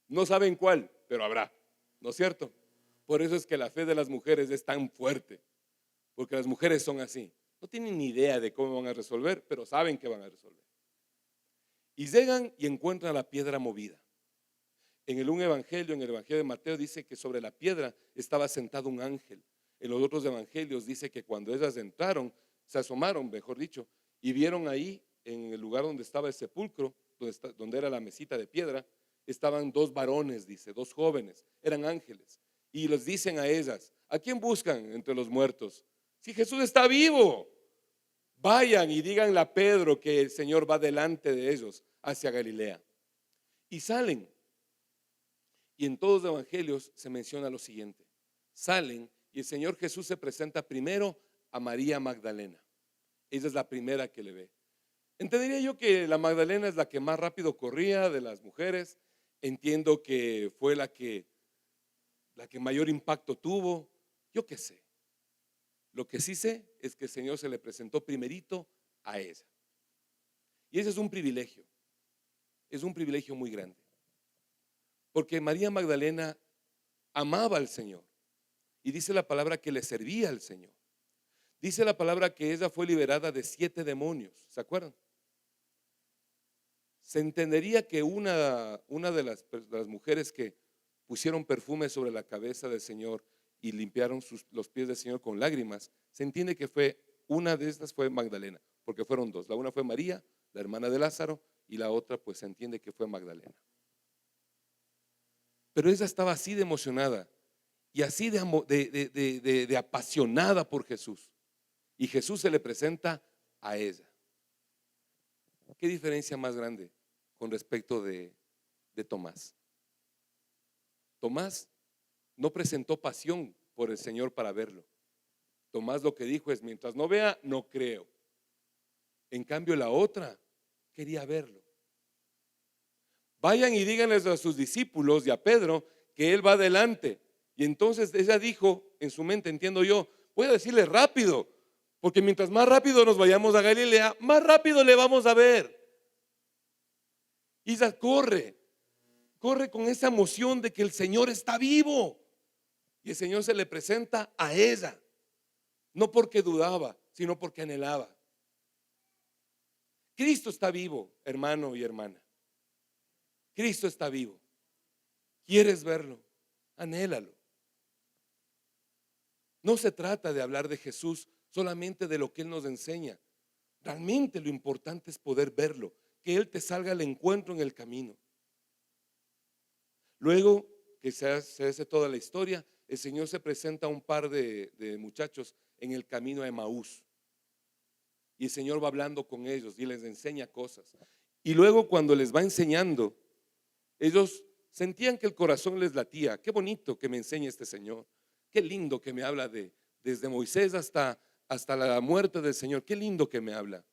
No saben cuál, pero habrá, ¿no es cierto? Por eso es que la fe de las mujeres es tan fuerte, porque las mujeres son así. No tienen ni idea de cómo van a resolver, pero saben que van a resolver. Y llegan y encuentran la piedra movida. En el Evangelio de Mateo dice que sobre la piedra estaba sentado un ángel. En los otros evangelios dice que cuando ellas entraron, se asomaron, mejor dicho, y vieron ahí, en el lugar donde estaba el sepulcro, donde era la mesita de piedra, estaban dos varones, dice, dos jóvenes, eran ángeles. Y les dicen a ellas, ¿a quién buscan entre los muertos? Si Jesús está vivo, vayan y díganle a Pedro que el Señor va delante de ellos hacia Galilea. Y salen. Y en todos los evangelios se menciona lo siguiente. Salen y el Señor Jesús se presenta primero a María Magdalena. Ella es la primera que le ve. Entendería yo que la Magdalena es la que más rápido corría de las mujeres. Entiendo que fue la que mayor impacto tuvo. Yo qué sé. Lo que sí sé es que el Señor se le presentó primerito a ella. Y ese es un privilegio. Es un privilegio muy grande. Porque María Magdalena amaba al Señor. Y dice la palabra que le servía al Señor. Dice la palabra que ella fue liberada de 7 demonios. ¿Se acuerdan? Se entendería que una de las mujeres que pusieron perfume sobre la cabeza del Señor y limpiaron los pies del Señor con lágrimas, se entiende que una de estas fue Magdalena, porque fueron dos. La una fue María, la hermana de Lázaro, y la otra pues se entiende que fue Magdalena. Pero ella estaba así de emocionada y así de apasionada por Jesús. Y Jesús se le presenta a ella. ¿Qué diferencia más grande con respecto de Tomás? Tomás no presentó pasión por el Señor para verlo. Tomás lo que dijo es, mientras no vea, no creo. En cambio la otra quería verlo. Vayan y díganles a sus discípulos y a Pedro que él va adelante. Y entonces ella dijo en su mente, entiendo yo, voy a decirle rápido, porque mientras más rápido nos vayamos a Galilea, más rápido le vamos a ver. Y ella corre con esa emoción de que el Señor está vivo. Y el Señor se le presenta a ella, no porque dudaba, sino porque anhelaba. Cristo está vivo, hermano y hermana. Cristo está vivo. ¿Quieres verlo? Anhélalo. No se trata de hablar de Jesús solamente de lo que Él nos enseña. Realmente lo importante es poder verlo, que Él te salga al encuentro en el camino. Luego que se hace toda la historia, el Señor se presenta a un par de muchachos en el camino a Emaús. Y el Señor va hablando con ellos y les enseña cosas. Y luego cuando les va enseñando, ellos sentían que el corazón les latía. Qué bonito que me enseñe este Señor. Qué lindo que me habla desde Moisés hasta la muerte del Señor. Qué lindo que me habla.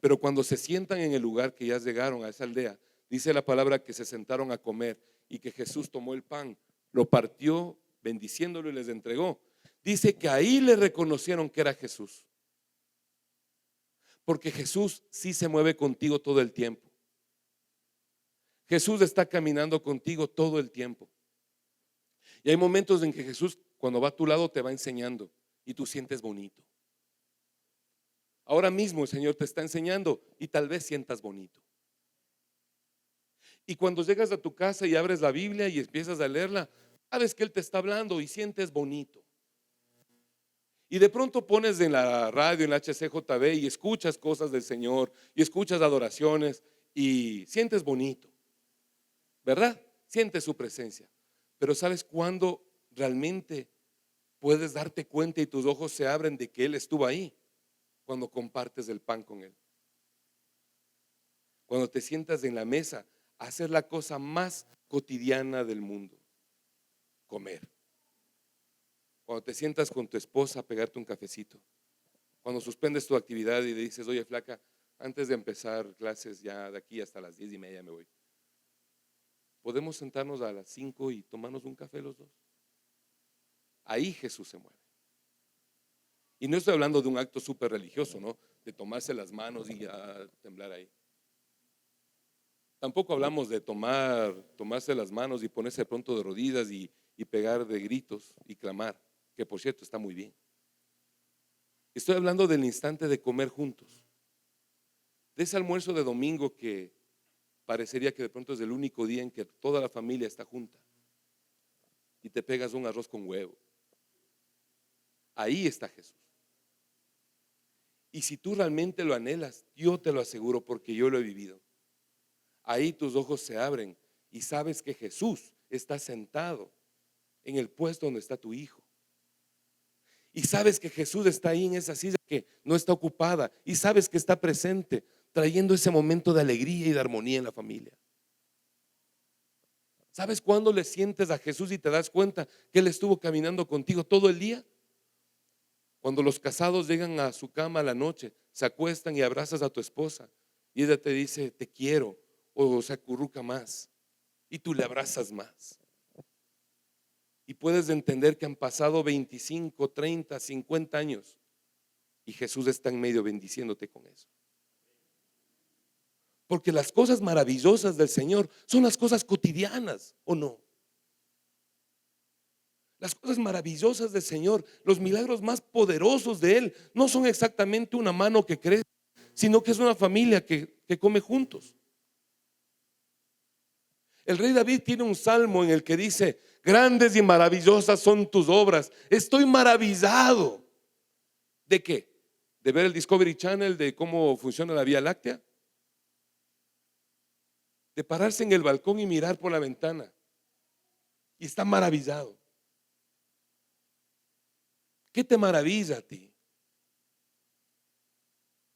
Pero cuando se sientan en el lugar que ya llegaron a esa aldea, dice la palabra que se sentaron a comer y que Jesús tomó el pan, lo partió, bendiciéndolo y les entregó. Dice que ahí le reconocieron que era Jesús. Porque Jesús sí se mueve contigo todo el tiempo. Jesús está caminando contigo todo el tiempo. Y hay momentos en que Jesús, cuando va a tu lado, te va enseñando y tú sientes bonito. Ahora mismo el Señor te está enseñando y tal vez sientas bonito. Y cuando llegas a tu casa y abres la Biblia y empiezas a leerla, sabes que Él te está hablando y sientes bonito. Y de pronto pones en la radio, en la HCJB y escuchas cosas del Señor y escuchas adoraciones y sientes bonito, ¿verdad? Sientes su presencia. Pero ¿sabes cuándo realmente puedes darte cuenta y tus ojos se abren de que Él estuvo ahí? Cuando compartes el pan con Él. Cuando te sientas en la mesa a hacer la cosa más cotidiana del mundo, comer. Cuando te sientas con tu esposa a pegarte un cafecito. Cuando suspendes tu actividad y le dices, oye flaca, Antes de empezar clases, ya de aquí hasta las 10:30 me voy. ¿Podemos sentarnos a las 5 y tomarnos un café los dos? Ahí Jesús se mueve. Y no estoy hablando de un acto súper religioso, ¿no? De tomarse las manos y ya temblar ahí. Tampoco hablamos de tomarse las manos y ponerse de pronto de rodillas y pegar de gritos y clamar, que por cierto está muy bien. Estoy hablando del instante de comer juntos, de ese almuerzo de domingo que parecería que de pronto es el único día en que toda la familia está junta y te pegas un arroz con huevo. Ahí está Jesús. Y si tú realmente lo anhelas, yo te lo aseguro porque yo lo he vivido. Ahí tus ojos se abren y sabes que Jesús está sentado en el puesto donde está tu hijo. Y sabes que Jesús está ahí en esa silla que no está ocupada. Y sabes que está presente, trayendo ese momento de alegría y de armonía en la familia. ¿Sabes cuándo le sientes a Jesús y te das cuenta que Él estuvo caminando contigo todo el día? Cuando los casados llegan a su cama a la noche, se acuestan y abrazas a tu esposa y ella te dice te quiero, o se acurruca más y tú le abrazas más. Y puedes entender que han pasado 25, 30, 50 años y Jesús está en medio bendiciéndote con eso. Porque las cosas maravillosas del Señor son las cosas cotidianas, ¿o no? Las cosas maravillosas del Señor, los milagros más poderosos de Él, no son exactamente una mano que crece, sino que es una familia que come juntos. El rey David tiene un salmo en el que dice: grandes y maravillosas son tus obras. Estoy maravillado. ¿De qué? ¿De ver el Discovery Channel de cómo funciona la Vía Láctea? De pararse en el balcón y mirar por la ventana y está maravillado. ¿Qué te maravilla a ti?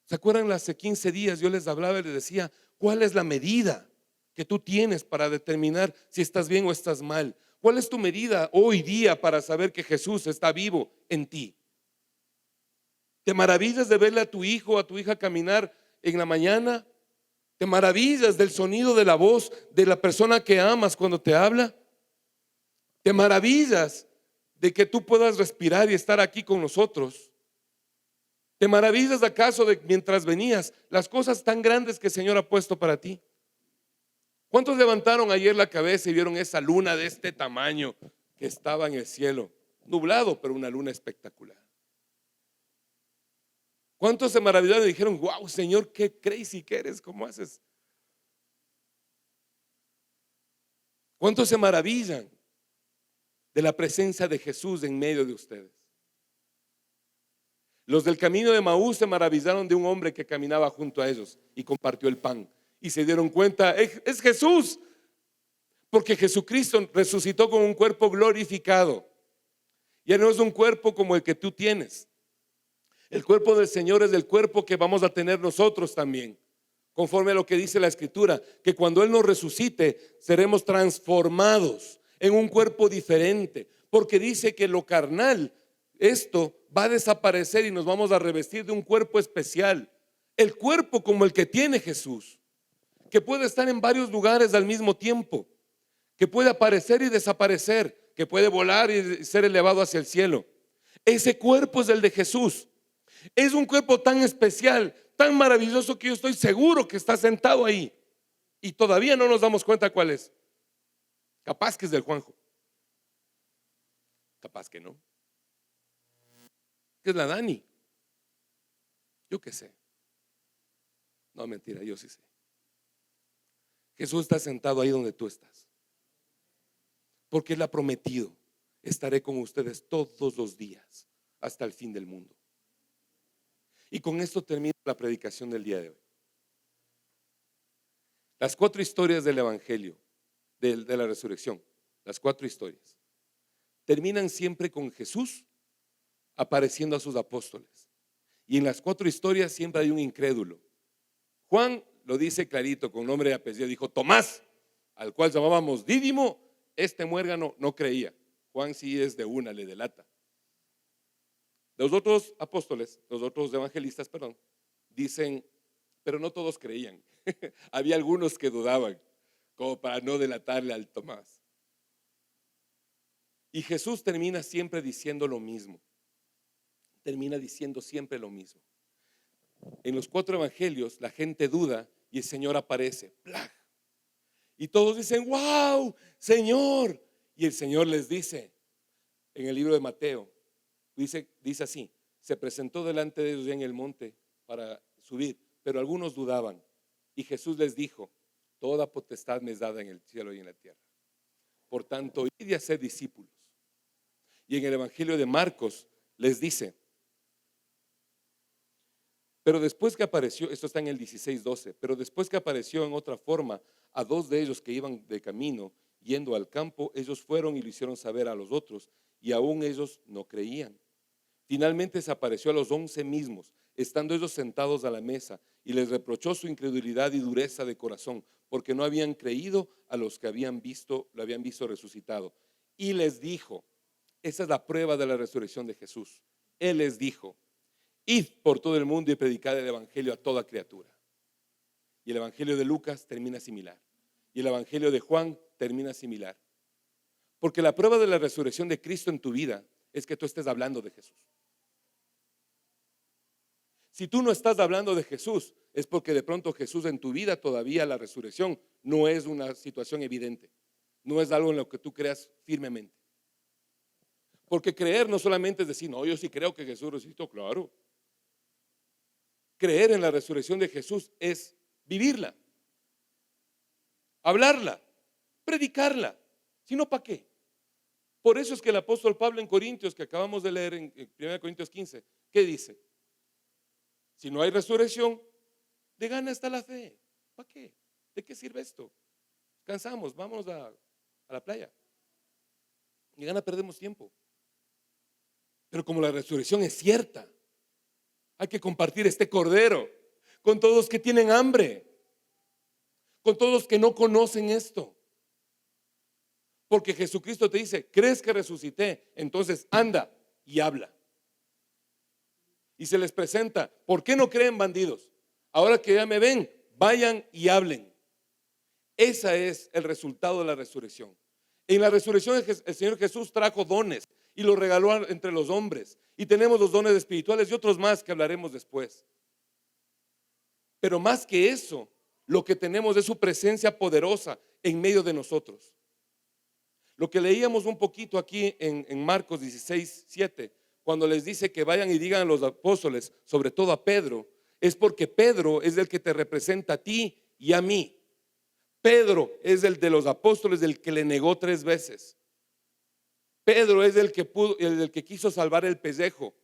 ¿Se acuerdan? Hace 15 días yo les hablaba y les decía: ¿cuál es la medida que tú tienes para determinar si estás bien o estás mal? ¿Cuál es tu medida hoy día para saber que Jesús está vivo en ti? ¿Te maravillas de verle a tu hijo o a tu hija caminar en la mañana? ¿Te maravillas del sonido de la voz de la persona que amas cuando te habla? ¿Te maravillas de que tú puedas respirar y estar aquí con nosotros? ¿Te maravillas acaso de mientras venías las cosas tan grandes que el Señor ha puesto para ti? ¿Cuántos levantaron ayer la cabeza y vieron esa luna de este tamaño que estaba en el cielo? Nublado, pero una luna espectacular. ¿Cuántos se maravillaron y dijeron: wow, Señor, qué crazy que eres, cómo haces? ¿Cuántos se maravillan de la presencia de Jesús en medio de ustedes? Los del camino de Maús se maravillaron de un hombre que caminaba junto a ellos y compartió el pan, y se dieron cuenta: es Jesús, porque Jesucristo resucitó con un cuerpo glorificado. Ya no es un cuerpo como el que tú tienes. El cuerpo del Señor es el cuerpo que vamos a tener nosotros también, conforme a lo que dice la Escritura, que cuando Él nos resucite seremos transformados en un cuerpo diferente, porque dice que lo carnal, esto va a desaparecer y nos vamos a revestir de un cuerpo especial, el cuerpo como el que tiene Jesús, que puede estar en varios lugares al mismo tiempo, que puede aparecer y desaparecer, que puede volar y ser elevado hacia el cielo. Ese cuerpo es el de Jesús. Es un cuerpo tan especial, tan maravilloso, que yo estoy seguro que está sentado ahí y todavía no nos damos cuenta cuál es. Capaz que es del Juanjo, capaz que no, que es la Dani, yo qué sé. No, mentira, yo sí sé. Jesús está sentado ahí donde tú estás, porque Él ha prometido: estaré con ustedes todos los días hasta el fin del mundo. Y con esto termina la predicación del día de hoy. Las 4 historias del Evangelio de la resurrección, las 4 historias terminan siempre con Jesús apareciendo a sus apóstoles, y en las 4 historias siempre hay un incrédulo. Juan lo dice clarito con nombre y apellido, dijo: Tomás, al cual llamábamos Dídimo, este muérgano no creía. Juan sí es de una, le delata. Los otros apóstoles, los otros evangelistas, dicen: pero no todos creían. Había algunos que dudaban, como para no delatarle al Tomás. Y Jesús termina siempre diciendo lo mismo. Termina diciendo siempre lo mismo. En los 4 evangelios la gente duda y el Señor aparece. ¡Plah! Y todos dicen, wow, Señor. Y el Señor les dice, en el libro de Mateo, dice así: se presentó delante de ellos ya en el monte para subir, pero algunos dudaban. Y Jesús les dijo, toda potestad me es dada en el cielo y en la tierra. Por tanto, id y haced discípulos. Y en el evangelio de Marcos les dice, pero después que apareció, esto está en el 16:12, pero después que apareció en otra forma a 2 de ellos que iban de camino yendo al campo, ellos fueron y lo hicieron saber a los otros, y aún ellos no creían. Finalmente se apareció a los 11 mismos, estando ellos sentados a la mesa, y les reprochó su incredulidad y dureza de corazón, porque no habían creído a los que lo habían visto resucitado. Y les dijo, esa es la prueba de la resurrección de Jesús. Él les dijo, id por todo el mundo y predicad el evangelio a toda criatura. Y el evangelio de Lucas termina similar. Y el evangelio de Juan termina similar. Porque la prueba de la resurrección de Cristo en tu vida es que tú estés hablando de Jesús. Si tú no estás hablando de Jesús, es porque de pronto Jesús en tu vida todavía la resurrección no es una situación evidente. No es algo en lo que tú creas firmemente. Porque creer no solamente es decir, no, yo sí creo que Jesús resucitó, claro. Creer en la resurrección de Jesús es vivirla, hablarla, predicarla. Si no, ¿para qué? Por eso es que el apóstol Pablo en Corintios, que acabamos de leer en 1 Corintios 15, ¿qué dice? Si no hay resurrección, de gana está la fe. ¿Para qué? ¿De qué sirve esto? Cansamos, vamos a la playa. De gana perdemos tiempo. Pero como la resurrección es cierta, hay que compartir este cordero con todos los que tienen hambre, con todos los que no conocen esto. Porque Jesucristo te dice, ¿crees que resucité? Entonces anda y habla. Y se les presenta, ¿por qué no creen, bandidos? Ahora que ya me ven, vayan y hablen. Ese es el resultado de la resurrección. En la resurrección el Señor Jesús trajo dones y los regaló entre los hombres. Y tenemos los dones espirituales y otros más que hablaremos después. Pero más que eso, lo que tenemos es su presencia poderosa en medio de nosotros. Lo que leíamos un poquito aquí en Marcos 16:7, cuando les dice que vayan y digan a los apóstoles, sobre todo a Pedro, es porque Pedro es el que te representa a ti y a mí. Pedro es el de los apóstoles, el que le negó 3 veces. Pedro es el que quiso salvar el pellejo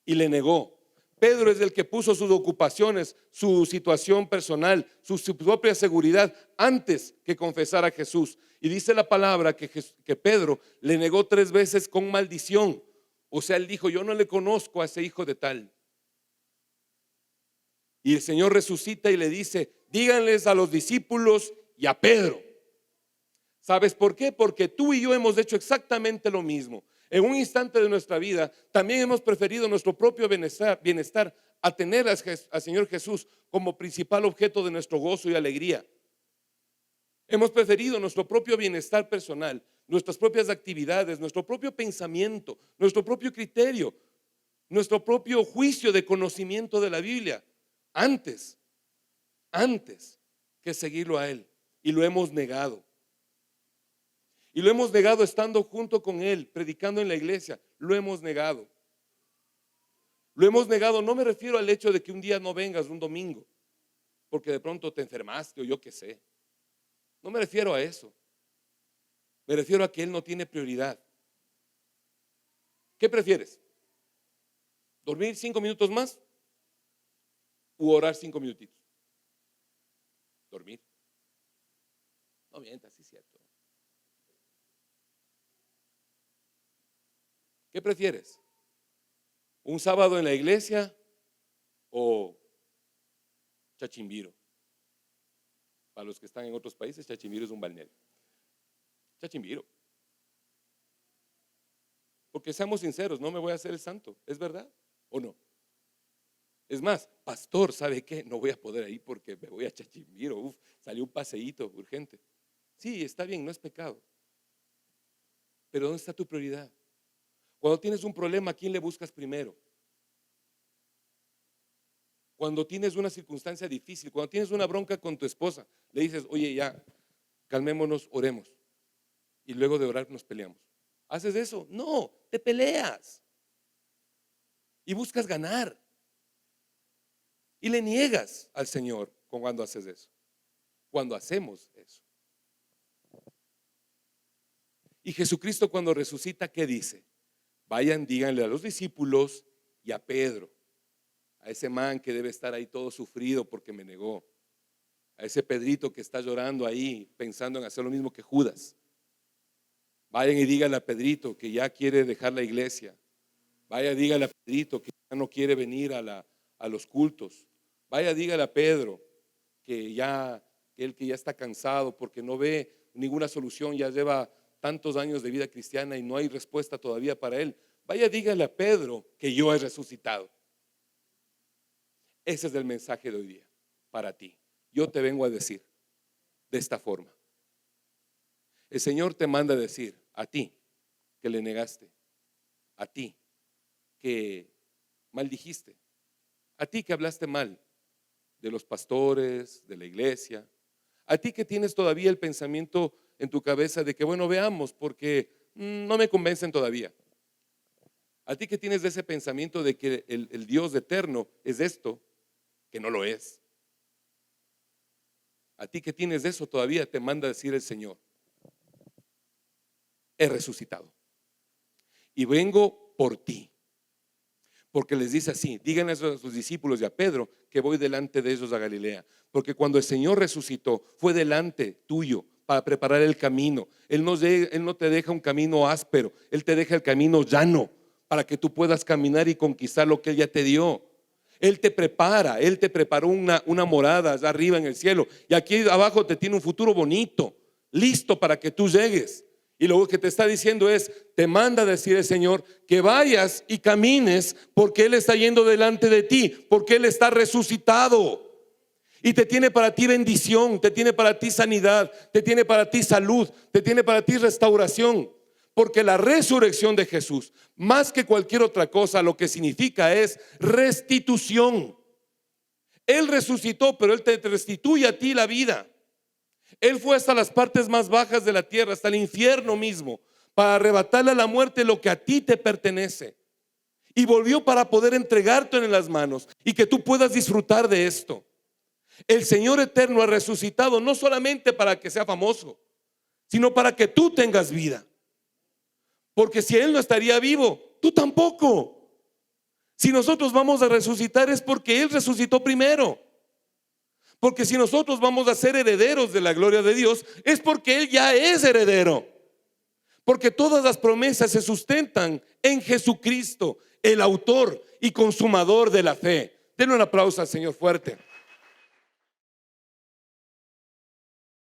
y le negó. Pedro es el que puso sus ocupaciones, su situación personal, su propia seguridad antes que confesar a Jesús. Y dice la palabra que Pedro le negó 3 veces con maldición. O sea, él dijo, yo no le conozco a ese hijo de tal. Y el Señor resucita y le dice, díganles a los discípulos y a Pedro. ¿Sabes por qué? Porque tú y yo hemos hecho exactamente lo mismo. En un instante de nuestra vida también hemos preferido nuestro propio bienestar a tener al Señor Jesús como principal objeto de nuestro gozo y alegría. Hemos preferido nuestro propio bienestar personal, nuestras propias actividades, nuestro propio pensamiento, nuestro propio criterio, nuestro propio juicio de conocimiento de la Biblia antes que seguirlo a Él. Y lo hemos negado. Y lo hemos negado estando junto con Él, predicando en la iglesia. Lo hemos negado. Lo hemos negado, no me refiero al hecho de que un día no vengas un domingo, porque de pronto te enfermaste o yo qué sé. No me refiero a eso. Me refiero a que Él no tiene prioridad. ¿Qué prefieres? ¿Dormir 5 minutos más? ¿U orar 5 minutitos? Dormir. No mientas, sí es cierto. ¿Qué prefieres? ¿Un sábado en la iglesia o Chachimbiro? Para los que están en otros países, Chachimbiro es un balneario. Chachimbiro. Porque seamos sinceros, no me voy a hacer el santo, ¿es verdad o no? Es más, pastor, ¿sabe qué? No voy a poder ir porque me voy a Chachimiro. Salió un paseíto urgente. Sí, está bien, no es pecado. Pero ¿dónde está tu prioridad? Cuando tienes un problema, ¿a quién le buscas primero? Cuando tienes una circunstancia difícil, cuando tienes una bronca con tu esposa, le dices, oye, ya, calmémonos, oremos. Y luego de orar nos peleamos. ¿Haces eso? No, te peleas. Y buscas ganar. Y le niegas al Señor cuando haces eso. Cuando hacemos eso. Y Jesucristo cuando resucita, ¿qué dice? Vayan, díganle a los discípulos y a Pedro, a ese man que debe estar ahí todo sufrido porque me negó, a ese Pedrito que está llorando ahí pensando en hacer lo mismo que Judas. Vayan y díganle a Pedrito que ya quiere dejar la iglesia. Vaya, dígale a Pedrito que ya no quiere venir a los cultos. Vaya, dígale a Pedro que él que ya está cansado porque no ve ninguna solución, ya lleva tantos años de vida cristiana y no hay respuesta todavía para él. Vaya, dígale a Pedro que yo he resucitado. Ese es el mensaje de hoy día para ti. Yo te vengo a decir de esta forma. El Señor te manda a decir a ti que le negaste, a ti que maldijiste, a ti que hablaste mal de los pastores, de la iglesia, a ti que tienes todavía el pensamiento en tu cabeza de que bueno, veamos porque no me convencen todavía. A ti que tienes ese pensamiento de que el Dios eterno es esto, que no lo es. A ti que tienes eso todavía te manda a decir el Señor, he resucitado y vengo por ti. Porque les dice así, díganle a sus discípulos y a Pedro que voy delante de ellos a Galilea. Porque cuando el Señor resucitó, fue delante tuyo para preparar el camino. Él no te deja un camino áspero, Él te deja el camino llano para que tú puedas caminar y conquistar lo que Él ya te dio. Él te prepara, Él te preparó una morada allá arriba en el cielo. Y aquí abajo te tiene un futuro bonito, listo para que tú llegues. Y lo que te está diciendo es, te manda a decir el Señor que vayas y camines porque Él está yendo delante de ti, porque Él está resucitado. Y te tiene para ti bendición, te tiene para ti sanidad, te tiene para ti salud, te tiene para ti restauración. Porque la resurrección de Jesús, más que cualquier otra cosa, lo que significa es restitución. Él resucitó, pero Él te restituye a ti la vida. Él fue hasta las partes más bajas de la tierra, hasta el infierno mismo, para arrebatarle a la muerte lo que a ti te pertenece. Y volvió para poder entregarte en las manos y que tú puedas disfrutar de esto. El Señor eterno ha resucitado no solamente para que sea famoso, sino para que tú tengas vida. Porque si Él no estaría vivo, tú tampoco. Si nosotros vamos a resucitar es porque Él resucitó primero. Porque si nosotros vamos a ser herederos de la gloria de Dios, es porque Él ya es heredero. Porque todas las promesas se sustentan en Jesucristo, el autor y consumador de la fe. Denle un aplauso al Señor fuerte.